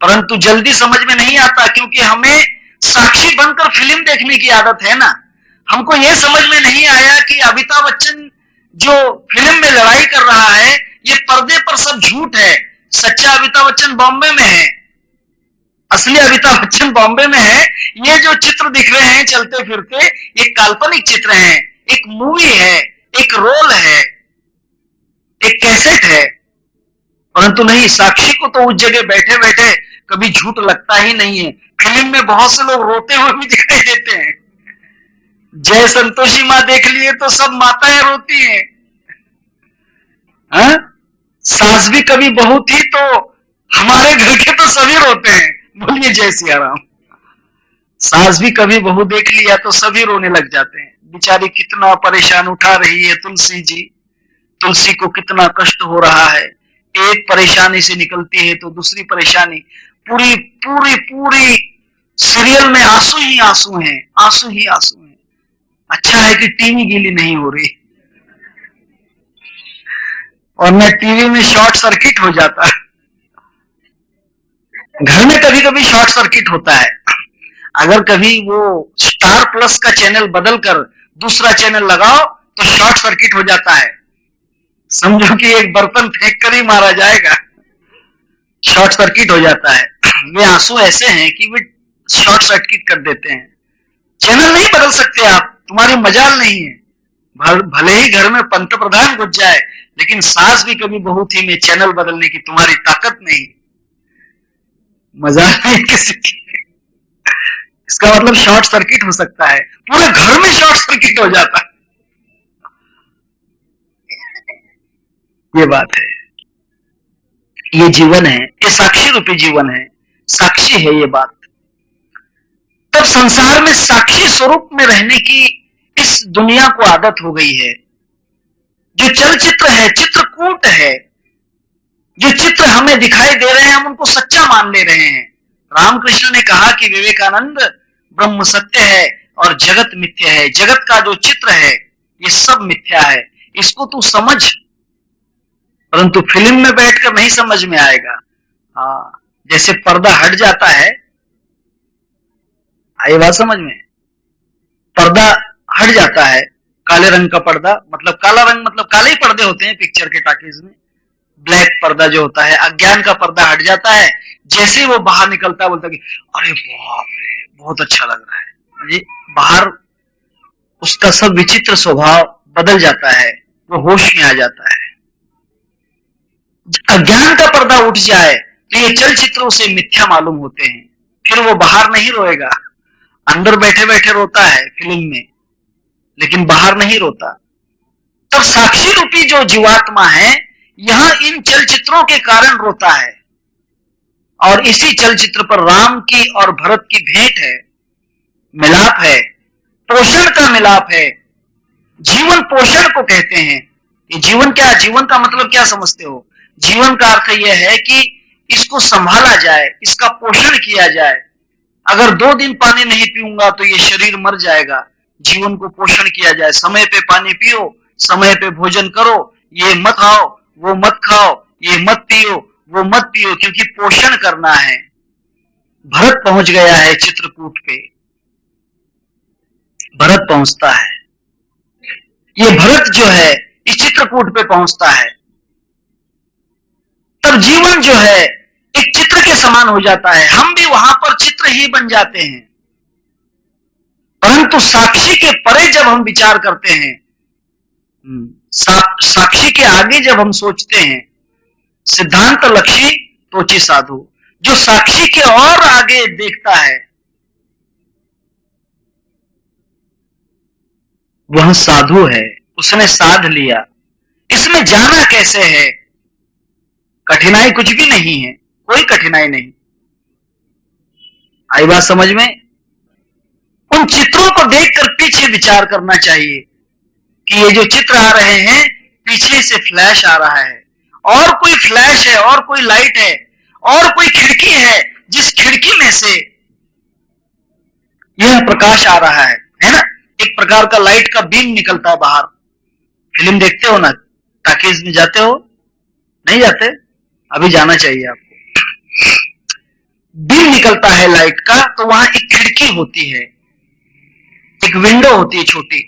परंतु जल्दी समझ में नहीं आता क्योंकि हमें साक्षी बनकर फिल्म देखने की आदत है ना। हमको यह समझ में नहीं आया कि अमिताभ बच्चन जो फिल्म में लड़ाई कर रहा है ये पर्दे पर सब झूठ है। सच्चा अमिताभ बच्चन बॉम्बे में है, असली अमिताभ बच्चन बॉम्बे में है। ये जो चित्र दिख रहे हैं चलते फिरते, ये काल्पनिक चित्र हैं, एक मूवी है, एक रोल है, एक कैसेट है। परंतु नहीं, साक्षी को तो उस जगह बैठे बैठे कभी झूठ लगता ही नहीं है। फिल्म में बहुत से लोग रोते हुए भी दिखाई देते हैं। जय संतोषी माँ देख लिए तो सब माताएं रोती हैं। हाँ? सास भी कभी बहू थी तो हमारे घर के तो सभी रोते हैं। बोलिए जय सिया राम। सास भी कभी बहू देख लिया तो सभी रोने लग जाते हैं। बेचारी कितना परेशान उठा रही है तुलसी जी, तुलसी को कितना कष्ट हो रहा है। एक परेशानी से निकलती है तो दूसरी परेशानी। पूरी पूरी पूरी सीरियल में आंसू ही आंसू हैं, आंसू ही आंसू हैं। अच्छा है कि टीवी गीली नहीं हो रही, और न टीवी में शॉर्ट सर्किट हो जाता है। घर में कभी कभी शॉर्ट सर्किट होता है, अगर कभी वो स्टार प्लस का चैनल बदल कर दूसरा चैनल लगाओ तो शॉर्ट सर्किट हो जाता है। समझो कि एक बर्तन फेंक कर ही मारा जाएगा, शॉर्ट सर्किट हो जाता है। वे आंसू ऐसे हैं कि वे शॉर्ट सर्किट कर देते हैं। चैनल नहीं बदल सकते आप, तुम्हारी मजाल नहीं है। भले ही घर में पंत प्रधान घुस जाए, लेकिन सास भी कभी बहू थी में चैनल बदलने की तुम्हारी ताकत नहीं, मजाल नहीं किसी की। इसका मतलब शॉर्ट सर्किट हो सकता है, पूरे घर में शॉर्ट सर्किट हो जाता है। ये बात है, ये जीवन है, ये साक्षी रूपी जीवन है, साक्षी है ये बात। तब संसार में साक्षी स्वरूप में रहने की इस दुनिया को आदत हो गई है। जो चलचित्र है, चित्रकूट है, जो चित्र हमें दिखाई दे रहे हैं हम उनको सच्चा मान ले रहे हैं। रामकृष्ण ने कहा कि विवेकानंद, ब्रह्म सत्य है और जगत मिथ्या है। जगत का जो चित्र है ये सब मिथ्या है, इसको तू समझ, परंतु फिल्म में बैठकर नहीं समझ में आएगा। हाँ, जैसे पर्दा हट जाता है, आई बात समझ में, पर्दा हट जाता है, काले रंग का पर्दा, मतलब काला रंग मतलब काले ही पर्दे होते हैं पिक्चर के टाकीज में। ब्लैक पर्दा जो होता है, अज्ञान का पर्दा हट जाता है। जैसे ही वो बाहर निकलता है बोलता है कि अरे बाप रे बहुत अच्छा लग रहा है जी। बाहर उसका सब विचित्र स्वभाव बदल जाता है, वो होश में आ जाता है। अज्ञान का पर्दा उठ जाए तो ये चलचित्र उसे मिथ्या मालूम होते हैं। फिर वो बाहर नहीं रोएगा, अंदर बैठे बैठे रोता है फिल्म में, लेकिन बाहर नहीं रोता। तब साक्षी रूपी जो जीवात्मा है यहां इन चलचित्रों के कारण रोता है, और इसी चलचित्र पर राम की और भरत की भेंट है, मिलाप है, पोषण का मिलाप है। जीवन पोषण को कहते हैं। ये जीवन क्या, जीवन का मतलब क्या समझते हो? जीवन का अर्थ यह है कि इसको संभाला जाए, इसका पोषण किया जाए। अगर 2 दिन पानी नहीं पीऊंगा तो ये शरीर मर जाएगा। जीवन को पोषण किया जाए, समय पे पानी पियो, समय पे भोजन करो, ये मत खाओ, वो मत खाओ, ये मत पियो, वो मत पियो, क्योंकि पोषण करना है। भरत पहुंच गया है चित्रकूट पे, भरत पहुंचता है, ये भरत जो है इस चित्रकूट पे पहुंचता है। तब जीवन जो है एक चित्र के समान हो जाता है। हम भी वहां पर चित्र ही बन जाते हैं, परंतु साक्षी के परे जब हम विचार करते हैं, साक्षी के आगे जब हम सोचते हैं, सिद्धांत लक्षी तोची साधु, जो साक्षी के और आगे देखता है वह साधु है, उसने साध लिया। इसमें जाना कैसे है? कठिनाई कुछ भी नहीं है, कोई कठिनाई नहीं। आई बात समझ में? उन चित्रों को देखकर पीछे विचार करना चाहिए कि ये जो चित्र आ रहे हैं पीछे से फ्लैश आ रहा है, और कोई फ्लैश है, और कोई लाइट है, और कोई खिड़की है जिस खिड़की में से यह प्रकाश आ रहा है ना? एक प्रकार का लाइट का बीम निकलता है बाहर। फिल्म देखते हो ना, टॉकीज में जाते हो? नहीं जाते? अभी जाना चाहिए आपको। बीम निकलता है लाइट का, तो वहां एक खिड़की होती है, एक विंडो होती है छोटी।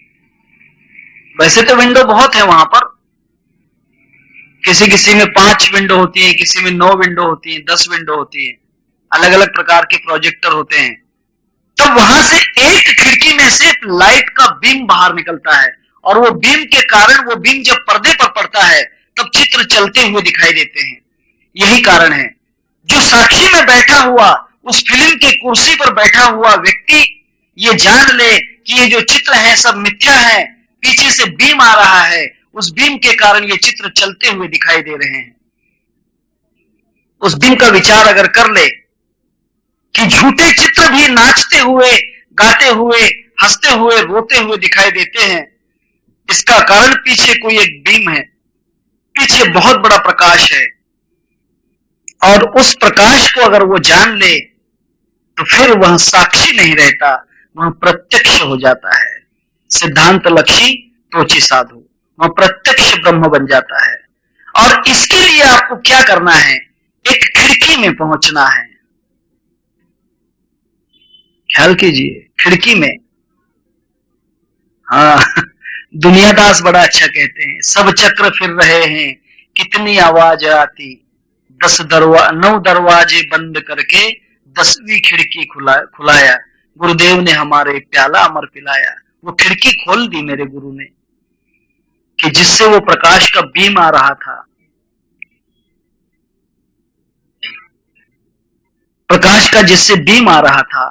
वैसे तो विंडो बहुत है वहां पर, किसी किसी में 5 विंडो होती है, किसी में 9 विंडो होती है, 10 विंडो होती है, अलग अलग प्रकार के प्रोजेक्टर होते हैं। तो वहां से एक खिड़की में से लाइट का बीम बाहर निकलता है, और वो बीम के कारण, वो बीम जब पर्दे पर पड़ता है तब चित्र चलते हुए दिखाई देते हैं। यही कारण है, जो साक्षी में बैठा हुआ, उस फिल्म की कुर्सी पर बैठा हुआ व्यक्ति ये जान ले कि ये जो चित्र है सब मिथ्या है, पीछे से बीम आ रहा है, उस बीम के कारण ये चित्र चलते हुए दिखाई दे रहे हैं। उस बीम का विचार अगर कर ले कि झूठे चित्र भी नाचते हुए, गाते हुए, हंसते हुए, रोते हुए दिखाई देते हैं, इसका कारण पीछे कोई एक बीम है, पीछे बहुत बड़ा प्रकाश है, और उस प्रकाश को अगर वो जान ले तो फिर वह साक्षी नहीं रहता, वह प्रत्यक्ष हो जाता है। सिद्धांत लक्षी तोची साधु, वह प्रत्यक्ष ब्रह्म बन जाता है। और इसके लिए आपको क्या करना है, एक खिड़की में पहुंचना है। ख्याल कीजिए, खिड़की में। हाँ, दुनियादास बड़ा अच्छा कहते हैं, सब चक्र फिर रहे हैं, कितनी आवाज आती, 9 दरवाजे बंद करके 10वीं खिड़की खुलाया, गुरुदेव ने हमारे प्याला अमर पिलाया। वो खिड़की खोल दी मेरे गुरु ने, कि जिससे वो प्रकाश का बीम आ रहा था, प्रकाश का जिससे बीम आ रहा था,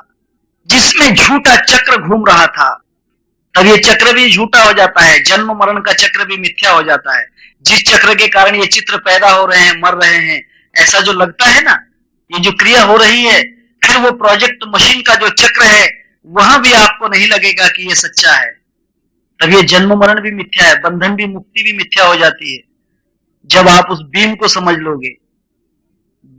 जिसमें झूठा चक्र घूम रहा था, तब ये चक्र भी झूठा हो जाता है, जन्म मरण का चक्र भी मिथ्या हो जाता है। जिस चक्र के कारण ये चित्र पैदा हो रहे हैं, मर रहे हैं, ऐसा जो लगता है ना, ये जो क्रिया हो रही है, फिर वो प्रोजेक्ट मशीन का जो चक्र है, वहां भी आपको नहीं लगेगा कि ये सच्चा है। तब ये जन्म मरण भी मिथ्या है, बंधन भी, मुक्ति भी मिथ्या हो जाती है, जब आप उस बीम को समझ लोगे।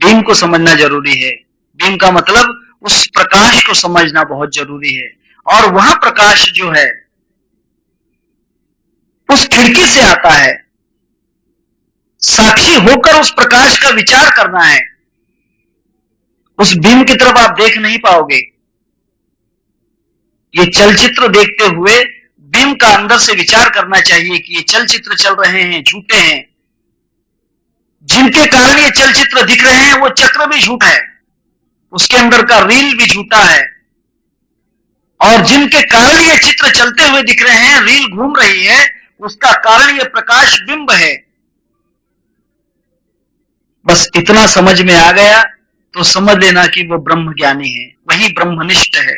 बीम को समझना जरूरी है। बीम का मतलब उस प्रकाश को समझना बहुत जरूरी है। और वह प्रकाश जो है उस खिड़की से आता है। साक्षी होकर उस प्रकाश का विचार करना है। उस बीम की तरफ आप देख नहीं पाओगे। ये चलचित्र देखते हुए बीम का अंदर से विचार करना चाहिए कि ये चलचित्र चल रहे हैं, झूठे हैं। जिनके कारण ये चलचित्र दिख रहे हैं वो चक्र भी झूठा है, उसके अंदर का रील भी झूठा है। और जिनके कारण ये चित्र चलते हुए दिख रहे हैं, रील घूम रही है, उसका कारण ये प्रकाश बिंब है। बस इतना समझ में आ गया तो समझ लेना कि वो ब्रह्म ज्ञानी है, वही ब्रह्मनिष्ठ है।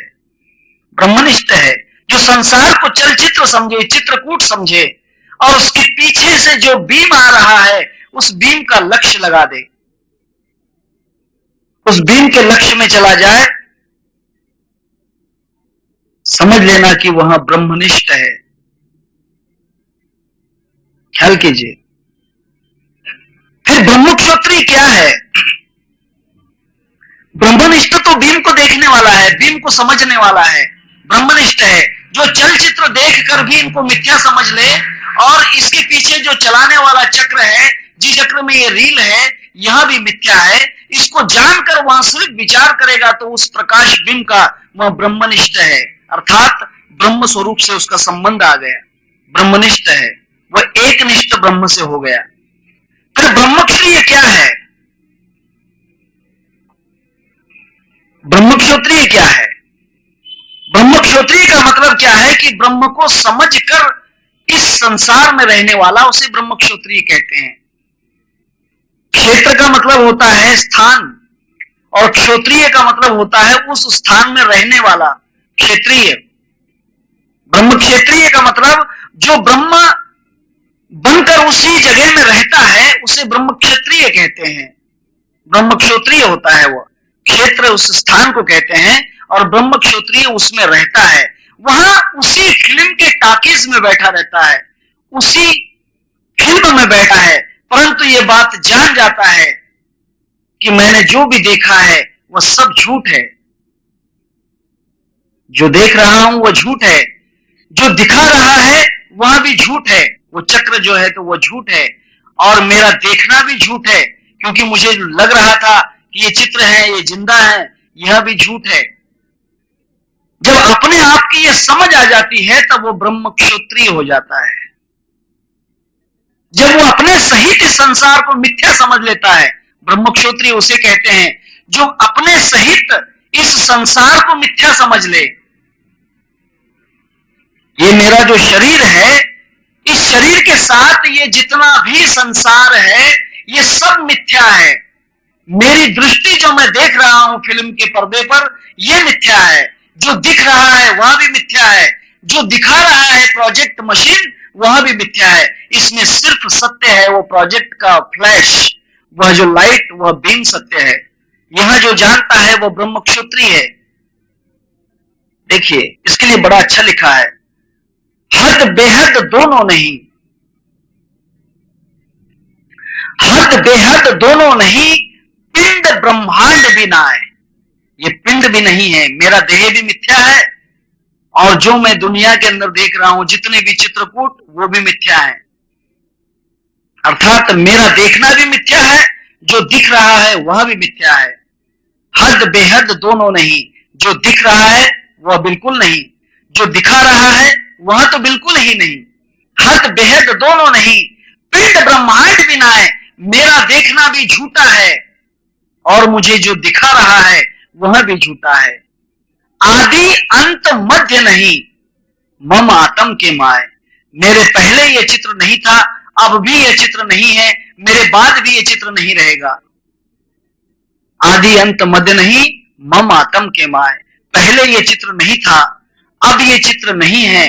ब्रह्मनिष्ठ है जो संसार को चलचित्र समझे, चित्रकूट समझे, और उसके पीछे से जो बीम आ रहा है उस बीम का लक्ष्य लगा दे, उस बीम के लक्ष्य में चला जाए। समझ लेना कि वह ब्रह्मनिष्ठ है। ख्याल कीजिए। फिर ब्रह्मक्षोत्री क्या है? ब्रह्मनिष्ठ तो बीम को देखने वाला है, बीम को समझने वाला है। ब्रह्मनिष्ठ है जो चलचित्र देखकर भी इनको मिथ्या समझ ले, और इसके पीछे जो चलाने वाला चक्र है, जिस चक्र में ये रील है, यह भी मिथ्या है। इसको जानकर वहां सिर्फ विचार करेगा तो उस प्रकाश बिंब का वह ब्रह्मनिष्ठ है, अर्थात ब्रह्म स्वरूप से उसका संबंध आ गया। ब्रह्मनिष्ठ है, वह एकनिष्ठ ब्रह्म से हो गया। फिर ब्रह्मक्षत्रिय क्या है? ब्रह्मक्षत्रिय क्या है? ब्रह्मक्षत्रिय का मतलब क्या है कि ब्रह्म को समझकर इस संसार में रहने वाला, उसे ब्रह्मक्षत्रिय कहते हैं। क्षेत्र का मतलब होता है स्थान, और क्षत्रिय का मतलब होता है उस स्थान में रहने वाला क्षेत्रीय। ब्रह्म क्षेत्रीय का मतलब जो ब्रह्म बनकर उसी जगह में रहता है उसे ब्रह्म क्षत्रिय कहते हैं। ब्रह्म क्षत्रिय होता है वो, क्षेत्र उस स्थान को कहते हैं, और ब्रह्म क्षत्रिय उसमें रहता है। वहां उसी फिल्म के टाकीज में बैठा रहता है, उसी फिल्म में बैठा है, परंतु ये बात जान जाता है कि मैंने जो भी देखा है वह सब झूठ है। जो देख रहा हूं वह झूठ है, जो दिखा रहा है वह भी झूठ है। वो चक्र जो है तो वो झूठ है, और मेरा देखना भी झूठ है, क्योंकि मुझे लग रहा था कि ये चित्र है, ये जिंदा है, यह भी झूठ है। जब अपने आप की ये समझ आ जाती है तब वो ब्रह्म क्षत्रिय हो जाता है। जब वो अपने सहित इस संसार को मिथ्या समझ लेता है, ब्रह्म क्षत्रिय उसे कहते हैं जो अपने सहित इस संसार को मिथ्या समझ ले। ये मेरा जो शरीर है, इस शरीर के साथ ये जितना भी संसार है ये सब मिथ्या है। मेरी दृष्टि जो मैं देख रहा हूं फिल्म के पर्दे पर, ये मिथ्या है। जो दिख रहा है वह भी मिथ्या है, जो दिखा रहा है प्रोजेक्ट मशीन वह भी मिथ्या है। इसमें सिर्फ सत्य है वो प्रोजेक्ट का फ्लैश, वह जो लाइट, वह बीम सत्य है। यह जो जानता है वो ब्रह्म क्षत्रिय है। देखिए इसके लिए बड़ा अच्छा लिखा है, हद बेहद दोनों नहीं, हद बेहद दोनों नहीं, पिंड ब्रह्मांड भी ना है, ये पिंड भी नहीं है, मेरा देह भी मिथ्या है, और जो मैं दुनिया के अंदर देख रहा हूं जितने भी चित्रकूट वो भी मिथ्या है। अर्थात मेरा देखना भी मिथ्या है, जो दिख रहा है वह भी मिथ्या है। हद बेहद दोनों नहीं, जो दिख रहा है वह बिल्कुल नहीं, जो दिखा रहा है वह तो बिल्कुल ही नहीं। हद बेहद दोनों नहीं, पिंड ब्रह्मांड भी ना है, मेरा देखना भी झूठा है और मुझे जो दिखा रहा है वह भी झूठा है। आदि अंत मध्य नहीं, मम आत्म के माय, मेरे पहले ये चित्र नहीं था, अब भी ये चित्र नहीं है, मेरे बाद भी ये चित्र नहीं रहेगा। आदि अंत मध्य नहीं, मम आत्म के माय, पहले ये चित्र नहीं था, अब ये चित्र नहीं है,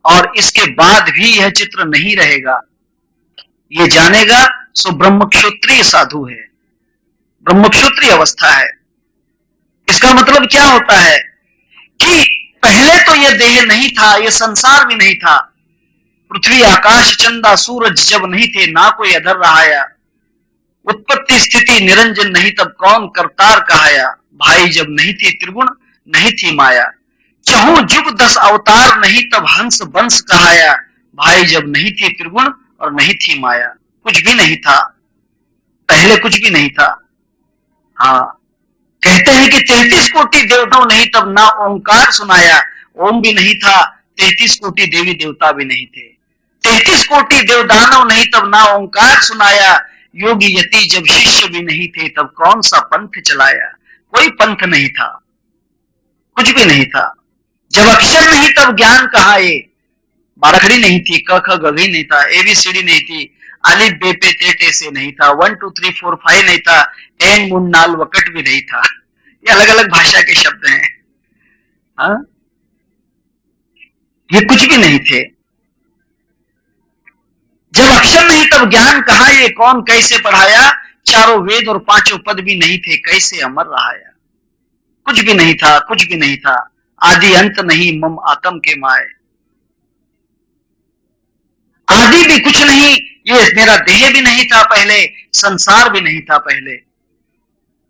और इसके बाद भी यह चित्र नहीं रहेगा। ये जानेगा सो ब्रह्मक्षोत्रीय साधु है, ब्रह्मक्षोत्रीय अवस्था है। इसका मतलब क्या होता है कि पहले तो यह देह नहीं था, यह संसार भी नहीं था, पृथ्वी आकाश चंदा सूरज जब नहीं थे, ना कोई अधर रहाया, उत्पत्ति स्थिति निरंजन नहीं तब कौन करतार कहाया, भाई जब नहीं थी त्रिगुण नहीं थी माया, चहु जुग 10 अवतार नहीं तब हंस वंश कहाया, भाई जब नहीं थी त्रिगुण और नहीं थी माया। कुछ भी नहीं था, पहले कुछ भी नहीं था। हाँ, कहते हैं कि 33 कोटि देवताओं नहीं तब ना ओंकार सुनाया, ओम भी नहीं था, 33 कोटि देवी देवता भी नहीं थे, 33 कोटि देवदानव नहीं तब ना ओंकार सुनाया, योगी यति जब शिष्य भी नहीं थे तब कौन सा पंथ चलाया। कोई पंथ नहीं था, कुछ भी नहीं था। जब अक्षर नहीं तब ज्ञान कहाँ, ये बारखड़ी नहीं थी, क ख ग घ नहीं था, एबीसीडी नहीं थी, अलिफ बे पे ते टे से नहीं था, 1 2 3 4 5 नहीं था, एन मुन नाल वकट भी नहीं था। ये अलग अलग भाषा के शब्द हैं। हाँ? ये कुछ भी नहीं थे। जब अक्षर नहीं तब ज्ञान कहाँ, ये कौन कैसे पढ़ाया, चारों वेद और पांचों पद भी नहीं थे, कैसे अमर रहाया। कुछ भी नहीं था, कुछ भी नहीं था, आदि अंत नहीं, मम आत्म के माय। आदि भी कुछ नहीं, ये मेरा देह भी नहीं था पहले, संसार भी नहीं था पहले,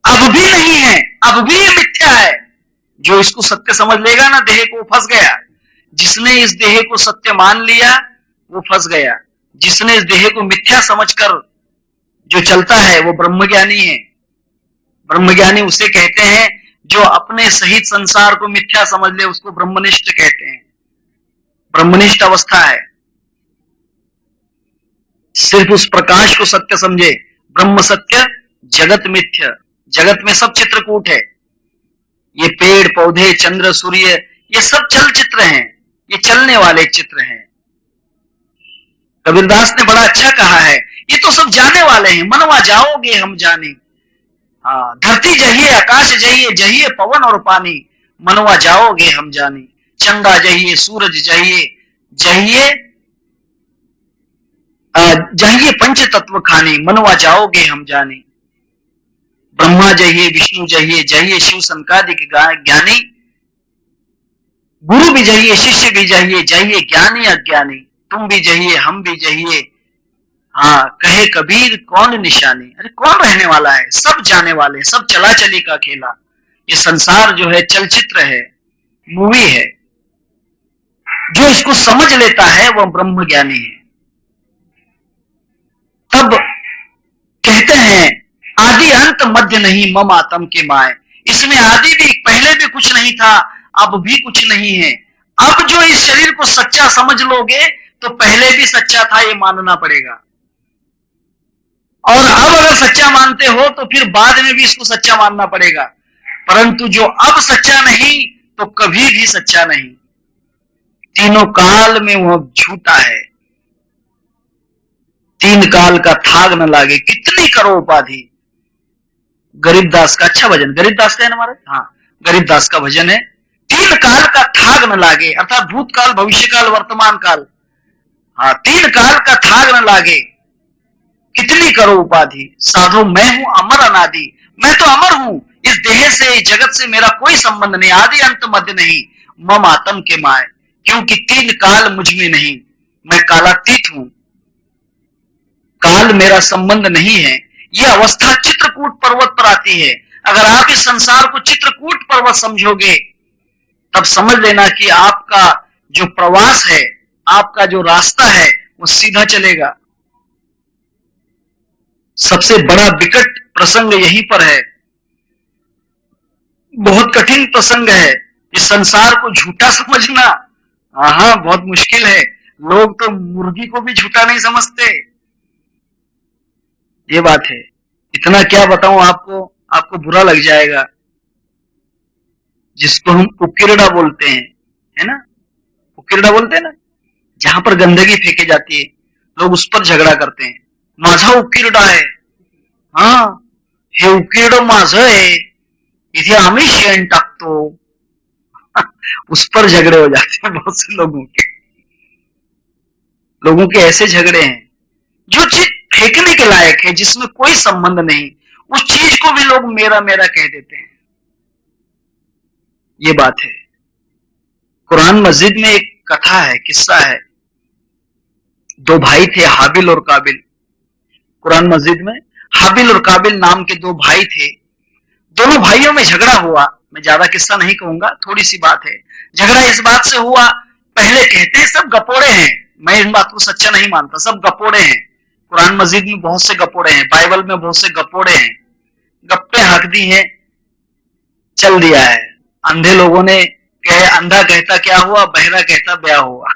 अब भी नहीं है, अब भी ये मिथ्या है। जो इसको सत्य समझ लेगा ना, देह को फंस गया। जिसने इस देह को सत्य मान लिया वो फंस गया। जिसने इस देह को मिथ्या समझकर जो चलता है वो ब्रह्मज्ञानी है। ब्रह्मज्ञानी उसे कहते हैं जो अपने सहित संसार को मिथ्या समझ ले, उसको ब्रह्मनिष्ठ कहते हैं। ब्रह्मनिष्ठ अवस्था है, सिर्फ उस प्रकाश को सत्य समझे। ब्रह्म सत्य जगत मिथ्य, जगत में सब चित्रकूट है। ये पेड़ पौधे चंद्र सूर्य ये सब चल चित्र हैं, ये चलने वाले चित्र हैं। कबीरदास ने बड़ा अच्छा कहा है, ये तो सब जाने वाले हैं, मनवा जाओगे हम जाने। हाँ, धरती जहिए आकाश जहिए, जहिए पवन और पानी, मनवा जाओगे हम जाने। चंदा जहिए सूरज जहिए, जहिए जहिए पंच तत्व खाने, मनवा जाओगे हम जाने। ब्रह्मा जहिए विष्णु जहिए, जहिए शिव संकादिक ज्ञानी, गुरु भी जहिए शिष्य भी जहिए, जहिए ज्ञानी अज्ञानी, तुम भी जहिए हम भी जहिए। हाँ, कहे कबीर कौन निशानी। अरे कौन रहने वाला है, सब जाने वाले, सब चला चली का खेला। ये संसार जो है चलचित्र है, मूवी है। जो इसको समझ लेता है वह ब्रह्म ज्ञानी है। तब कहते हैं आदि अंत मध्य नहीं, मम आत्म के माय। इसमें आदि भी पहले भी कुछ नहीं था, अब भी कुछ नहीं है। अब जो इस शरीर को सच्चा समझ लोगे तो पहले भी सच्चा था ये मानना पड़ेगा, और अब अगर सच्चा मानते हो तो फिर बाद में भी इसको सच्चा मानना पड़ेगा। परंतु जो अब सच्चा नहीं तो कभी भी सच्चा नहीं। तीनों काल में वह झूठा है। तीन काल का थाग न लागे, कितनी करो उपाधि। गरीबदास का अच्छा भजन, गरीबदास का है ना हमारे, हाँ गरीबदास का भजन है। तीन काल का थाग न लागे, अर्थात भूतकाल भविष्य काल वर्तमान काल। हाँ, तीन काल का थाग न लागे, कितनी करो उपाधि। साधो मैं हूं अमर अनादि, मैं तो अमर हूं, इस देह से इस जगत से मेरा कोई संबंध नहीं, आदि अंत मध्य नहीं, मम आत्म के माय। क्योंकि तीन काल मुझ में नहीं, मैं कालातीत हूं, काल मेरा संबंध नहीं है। यह अवस्था चित्रकूट पर्वत पर आती है। अगर आप इस संसार को चित्रकूट पर्वत समझोगे तब समझ लेना कि आपका जो प्रवास है, आपका जो रास्ता है वो सीधा चलेगा। सबसे बड़ा विकट प्रसंग यहीं पर है, बहुत कठिन प्रसंग है। इस संसार को झूठा समझना हाँ बहुत मुश्किल है। लोग तो मुर्गी को भी झूठा नहीं समझते, ये बात है। इतना क्या बताऊं आपको, आपको बुरा लग जाएगा। जिसको हम उकिरड़ा बोलते हैं, है ना, उकिरड़ा बोलते हैं ना, जहां पर गंदगी फेंकी जाती है लोग उस पर झगड़ा करते हैं। माझा उकिरडा है, हाँ हे उकिरडं माझं आहे, इथे आम्ही शेण टाकतो। उस पर झगड़े हो जाते हैं बहुत से लोगों के ऐसे झगड़े हैं। जो चीज फेंकने के लायक है, जिसमें कोई संबंध नहीं, उस चीज को भी लोग मेरा मेरा कह देते हैं, ये बात है। कुरान मस्जिद में एक कथा है, किस्सा है। दो भाई थे, हाबिल और काबिल। कुरान मस्जिद में हाबिल और काबिल नाम के दो भाई थे। दोनों भाइयों में झगड़ा हुआ। मैं ज्यादा किस्सा नहीं कहूंगा, थोड़ी सी बात है। झगड़ा इस बात से हुआ, पहले कहते हैं सब गपोड़े हैं, मैं इन बात को सच्चा नहीं मानता, सब गपोड़े हैं। कुरान मस्जिद में बहुत से गपोड़े हैं, बाइबल में बहुत से गपोड़े हैं, गप्पे हाँक दी हैं, चल दिया है। अंधे लोगों ने कहे, अंधा कहता क्या हुआ, बहरा कहता ब्याह हुआ।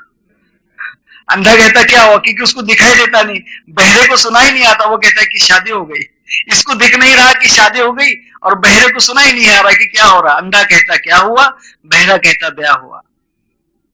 अंधा कहता क्या हुआ, क्योंकि उसको दिखाई देता नहीं, बहरे को सुनाई नहीं आता, वो कहता है कि शादी हो गई। इसको दिख नहीं रहा कि शादी हो गई, और बहरे को सुनाई नहीं आ रहा कि क्या हो रहा। अंधा कहता क्या हुआ, बहरा कहता ब्याह हुआ।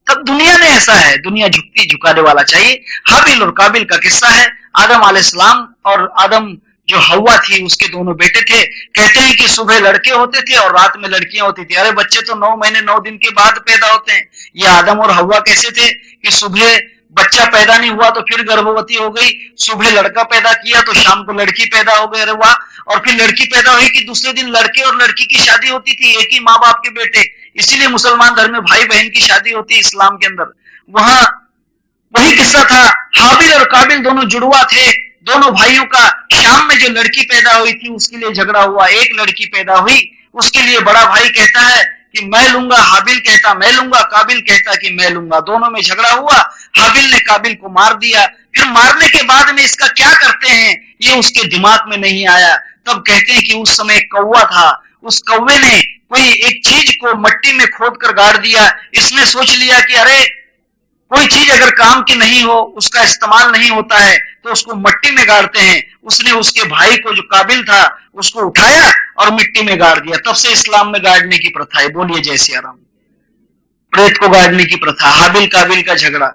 तब दुनिया में ऐसा है, दुनिया झुकती झुकाने वाला चाहिए। हाबिल और काबिल का किस्सा है। आदम अलैहिस्सलाम और आदम जो हव्वा थी, उसके दोनों बेटे थे। कहते हैं कि सुबह लड़के होते थे और रात में लड़कियां होती थी। अरे बच्चे तो 9 महीने 9 दिन के बाद पैदा होते हैं। ये आदम और हव्वा कैसे थे कि सुबह बच्चा पैदा नहीं हुआ तो फिर गर्भवती हो गई, सुबह लड़का पैदा किया तो शाम को लड़की पैदा हो गई, अरे वाह। और फिर लड़की पैदा हुई कि दूसरे दिन लड़के और लड़की की शादी होती थी, एक ही माँ बाप के बेटे। इसीलिए मुसलमान धर्म में भाई बहन की शादी होती है, इस्लाम के अंदर। वहां वही किस्सा था, हाबिल और काबिल दोनों जुड़वा थे। दोनों भाइयों का शाम में जो लड़की पैदा हुई थी उसके लिए झगड़ा हुआ। एक लड़की पैदा हुई, उसके लिए बड़ा भाई कहता है कि मैं लूंगा, हाबिल कहता मैं लूंगा, काबिल कहता कि मैं लूंगा। दोनों में झगड़ा हुआ, हाबिल ने काबिल को मार दिया। फिर मारने के बाद में इसका क्या करते हैं ये उसके दिमाग में नहीं आया। तब कहते हैं कि उस समय कौवा था, उस कौवे ने कोई एक चीज को मट्टी में खोद कर गाड़ दिया। इसने सोच लिया कि अरे कोई चीज अगर काम की नहीं हो, उसका इस्तेमाल नहीं होता है, तो उसको मिट्टी में गाड़ते हैं। उसने उसके भाई को जो काबिल था उसको उठाया और मिट्टी में गाड़ दिया। तब से इस्लाम में गाड़ने की प्रथा है। बोलिए जय सिया राम। प्रेत को गाड़ने की प्रथा, हाबिल काबिल का झगड़ा।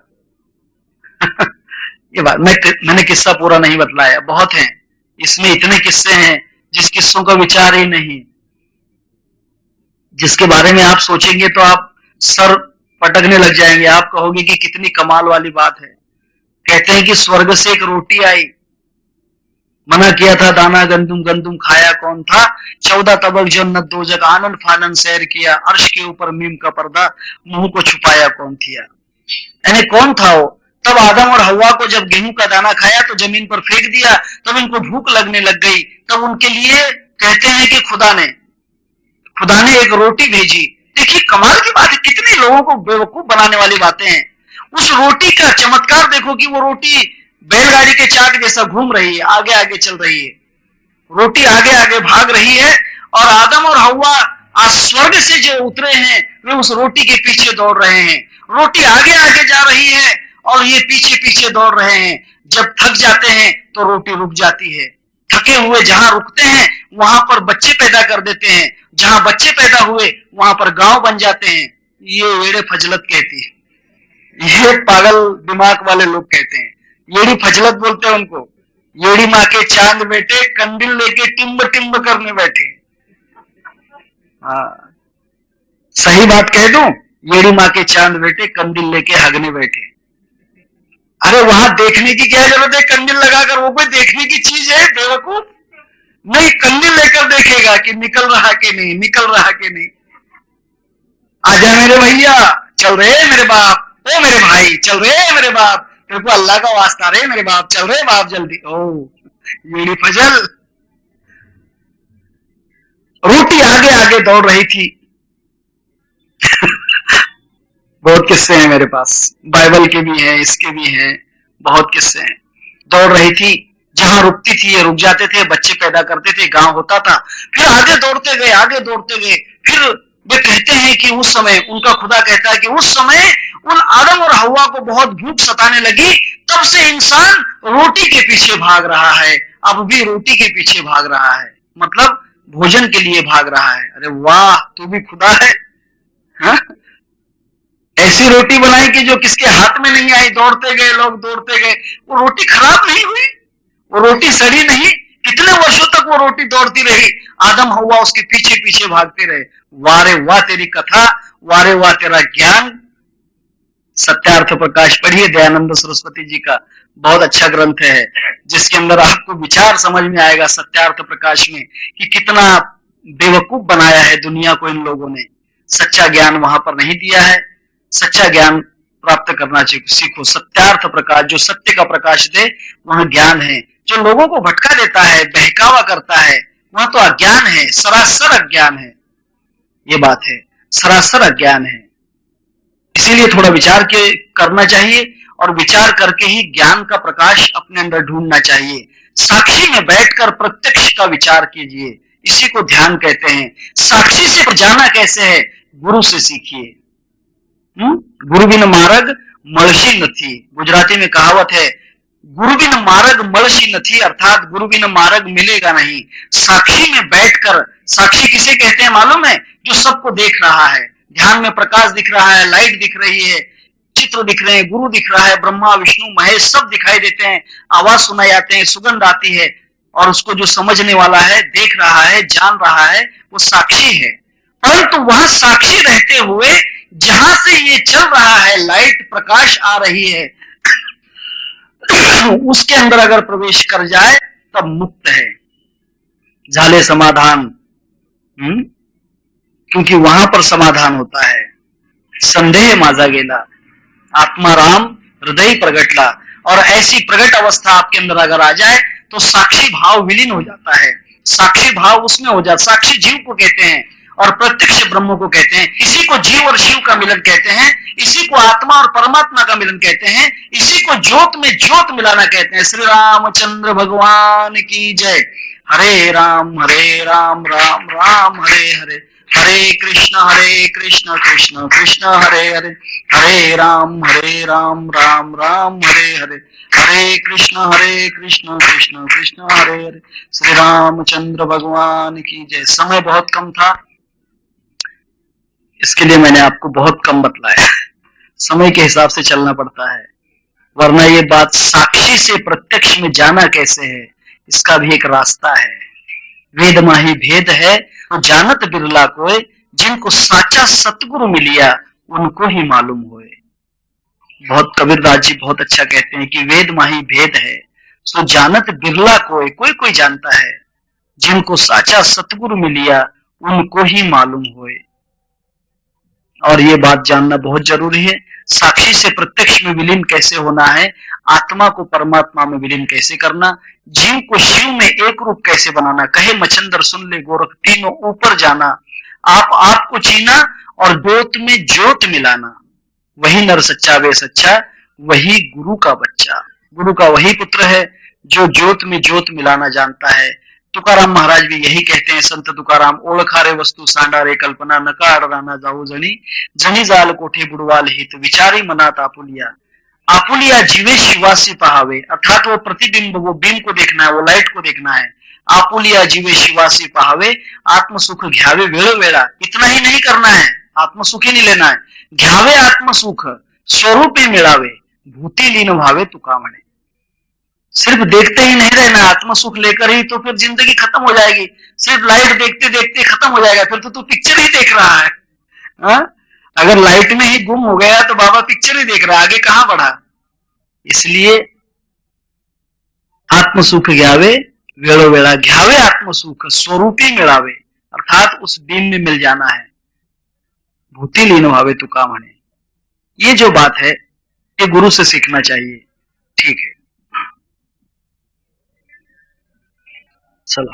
ये बात मैंने किस्सा पूरा नहीं बतलाया, बहुत है इसमें, इतने किस्से हैं जिस किस्सों का विचार ही नहीं, जिसके बारे में आप सोचेंगे तो आप सर पटकने लग जाएंगे। आप कहोगे कि कितनी कमाल वाली बात है। कहते हैं कि स्वर्ग से एक रोटी आई, मना किया था दाना गंदुम, गंदुम खाया कौन था। 14 तबक जन्नत दो जग आनंद फानन सैर किया, अर्श के ऊपर मीम का पर्दा, मुंह को छुपाया कौन थिया। यानी कौन था वो। तब आदम और हवा को जब गेहूं का दाना खाया तो जमीन पर फेंक दिया, तब इनको भूख लगने लग गई। तब उनके लिए कहते हैं कि खुदा ने एक रोटी भेजी। देखिए कमाल की बात है, कितने लोगों को बेवकूफ बनाने वाली बातें हैं। उस रोटी का चमत्कार देखो कि वो रोटी बैलगाड़ी के चाक जैसा घूम रही है, आगे आगे चल रही है, रोटी आगे आगे भाग रही है। और आदम और हवा आज स्वर्ग से जो उतरे हैं वे उस रोटी के पीछे दौड़ रहे हैं। रोटी आगे आगे जा रही है और ये पीछे पीछे दौड़ रहे हैं। जब थक जाते हैं तो रोटी रुक जाती है। थके हुए जहां रुकते हैं वहां पर बच्चे पैदा कर देते हैं, जहां बच्चे पैदा हुए वहां पर गांव बन जाते हैं। ये येड़े फजलत कहती है, ये पागल दिमाग वाले लोग कहते हैं, येड़ी फजलत बोलते हैं उनको। येड़ी माँ के चांद बेटे कंदिल लेके टिम्ब टिम्ब करने बैठे। हाँ सही बात कह दूं, येड़ी माँ के चांद बेटे कंदिल लेके हगने बैठे। अरे वहां देखने की क्या जरूरत है, कंदिल लगाकर, वो कोई देखने की चीज है बेवकूफ। नहीं, कंदिल लेकर देखेगा कि निकल रहा कि नहीं, निकल रहा कि नहीं। आजा मेरे भैया, चल रहे मेरे बाप, ओ मेरे भाई चल रहे मेरे बाप, तेरे को अल्लाह का वास्ता रे मेरे बाप, चल रहे बाप जल्दी। ओ येड़ी फजल, आगे दौड़ रही थी। बहुत किस्से हैं मेरे पास, बाइबल के भी हैं, इसके भी हैं, बहुत किस्से हैं। दौड़ रही थी, जहां रुकती थी ये रुक जाते थे, बच्चे पैदा करते थे, गांव होता था, फिर आगे दौड़ते गए, आगे दौड़ते गए। फिर वे कहते हैं कि उस समय, उनका खुदा कहता है कि उस समय उन आदम और हव्वा को बहुत भूख सताने लगी, तब से इंसान रोटी के पीछे भाग रहा है, अब भी रोटी के पीछे भाग रहा है, मतलब भोजन के लिए भाग रहा है। अरे वाह, तू भी खुदा है, हा? ऐसी रोटी बनाई कि जो किसके हाथ में नहीं आई, दौड़ते गए लोग, दौड़ते गए, वो रोटी खराब नहीं हुई, वो रोटी सड़ी नहीं, कितने वर्षों तक वो रोटी दौड़ती रही, आदम हव्वा उसके पीछे पीछे भागते रहे। वारे वाह तेरी कथा, वारे वाह तेरा ज्ञान। सत्यार्थ प्रकाश पढ़िए, दयानंद सरस्वती जी का बहुत अच्छा ग्रंथ है, जिसके अंदर आपको विचार समझ में आएगा सत्यार्थ प्रकाश में कि कितना बेवकूफ बनाया है दुनिया को इन लोगों ने। सच्चा ज्ञान वहां पर नहीं दिया है, सच्चा ज्ञान प्राप्त करना सीखो। सत्यार्थ प्रकाश, जो सत्य का प्रकाश दे वहां ज्ञान है। जो लोगों को भटका देता है, बहकावा करता है, वहां तो अज्ञान है, सरासर अज्ञान है। ये बात है, सरासर अज्ञान है। इसीलिए थोड़ा विचार के करना चाहिए, और विचार करके ही ज्ञान का प्रकाश अपने अंदर ढूंढना चाहिए। साक्षी में बैठकर प्रत्यक्ष का विचार कीजिए, इसी को ध्यान कहते हैं। साक्षी से जाना कैसे है, गुरु से सीखिए। गुरु बिन मार्ग मळशी नथी, गुजराती में कहावत है, गुरु बिन मार्ग मळशी नथी, अर्थात गुरु बिन मार्ग मिलेगा नहीं। साक्षी में बैठकर, साक्षी किसे कहते हैं मालूम है, जो सबको देख रहा है, ध्यान में प्रकाश दिख रहा है, लाइट दिख रही है, चित्र दिख रहे हैं, गुरु दिख रहा है, ब्रह्मा विष्णु महेश सब दिखाई देते हैं, आवाज सुनाई आते हैं, सुगंध आती है, और उसको जो समझने वाला है, देख रहा है, जान रहा है, वो साक्षी है। परंतु वह साक्षी रहते हुए जहां से ये चल रहा है, लाइट प्रकाश आ रही है, उसके अंदर अगर प्रवेश कर जाए तब मुक्त है, झाले समाधान। क्योंकि वहां पर समाधान होता है। संदेह माझा गेला, आत्मा राम हृदय प्रगटला। और ऐसी प्रगट अवस्था आपके अंदर अगर आ जाए तो साक्षी भाव विलीन हो जाता है, साक्षी भाव उसमें हो जाता। साक्षी जीव को कहते हैं और प्रत्यक्ष ब्रह्म को कहते हैं। इसी को जीव और शिव का मिलन कहते हैं, इसी को आत्मा और परमात्मा का मिलन कहते हैं, इसी को ज्योत में ज्योत मिलाना कहते हैं। श्री रामचंद्र भगवान की जय। हरे राम राम राम हरे हरे, हरे कृष्ण कृष्ण कृष्ण हरे हरे, हरे राम राम राम हरे हरे, हरे कृष्ण कृष्ण कृष्ण हरे हरे। श्री रामचंद्र भगवान की जय। समय बहुत कम था, इसके लिए मैंने आपको बहुत कम बतलाया। समय के हिसाब से चलना पड़ता है, वरना ये बात साक्षी से प्रत्यक्ष में जाना कैसे है, इसका भी एक रास्ता है। वेद माही भेद है तो जानत बिरला कोय, जिनको साचा सतगुरु मिलिया उनको ही मालूम होए। बहुत कबीरदास जी बहुत अच्छा कहते हैं कि वेद माही भेद है सो जानत बिरला कोय, कोई कोई जानता है, जिनको साचा सतगुरु मिलिया उनको ही मालूम होए। और ये बात जानना बहुत जरूरी है। साक्षी से प्रत्यक्ष में विलीन कैसे होना है, आत्मा को परमात्मा में विलीन कैसे करना, जीव को शिव में एक रूप कैसे बनाना। कहे मचंदर सुन ले गोरख, तीनों ऊपर जाना, आपको चीना और ज्योत में ज्योत मिलाना। वही नर सच्चा वे सच्चा, वही गुरु का बच्चा। गुरु का वही पुत्र है जो ज्योत में ज्योत मिलाना जानता है। तुकाराम महाराज भी यही कहते हैं, संत तुकाराम, ओळखा रे वस्तू सांडा रे कल्पना, नका अडराना जाऊ जणी, जणी जाल कोठे बुडवाल हित, विचारी मनात आपुलिया। आपुलिया जीवे शिवासी पहावे, अर्थात वो प्रतिबिंब, वो बीम को देखना है, वो लाइट को देखना है। आपुलिया जीवे शिवासी पहावे, आत्मसुख घ्यावे वेळोवेळा। इतना ही नहीं करना है, आत्मसुख ही नहीं लेना है, घ्यावे आत्मसुख स्वरूपी मिळावे, भूती लीन भावे तुका म्हणे। सिर्फ देखते ही नहीं रहना, आत्मसुख लेकर ही तो फिर जिंदगी खत्म हो जाएगी। सिर्फ लाइट देखते देखते खत्म हो जाएगा, फिर तो तू पिक्चर ही देख रहा है। हा? अगर लाइट में ही गुम हो गया तो बाबा पिक्चर ही देख रहा है, आगे कहां बढ़ा। इसलिए आत्मसुख घ्यावे वेळोवेळा, घ्यावे आत्मसुख स्वरूपी मिळावे, अर्थात उस बीम में मिल जाना है। भूति लीन भावे तुका म्हणे। ये जो बात है ये गुरु से सीखना चाहिए। ठीक है, चलो।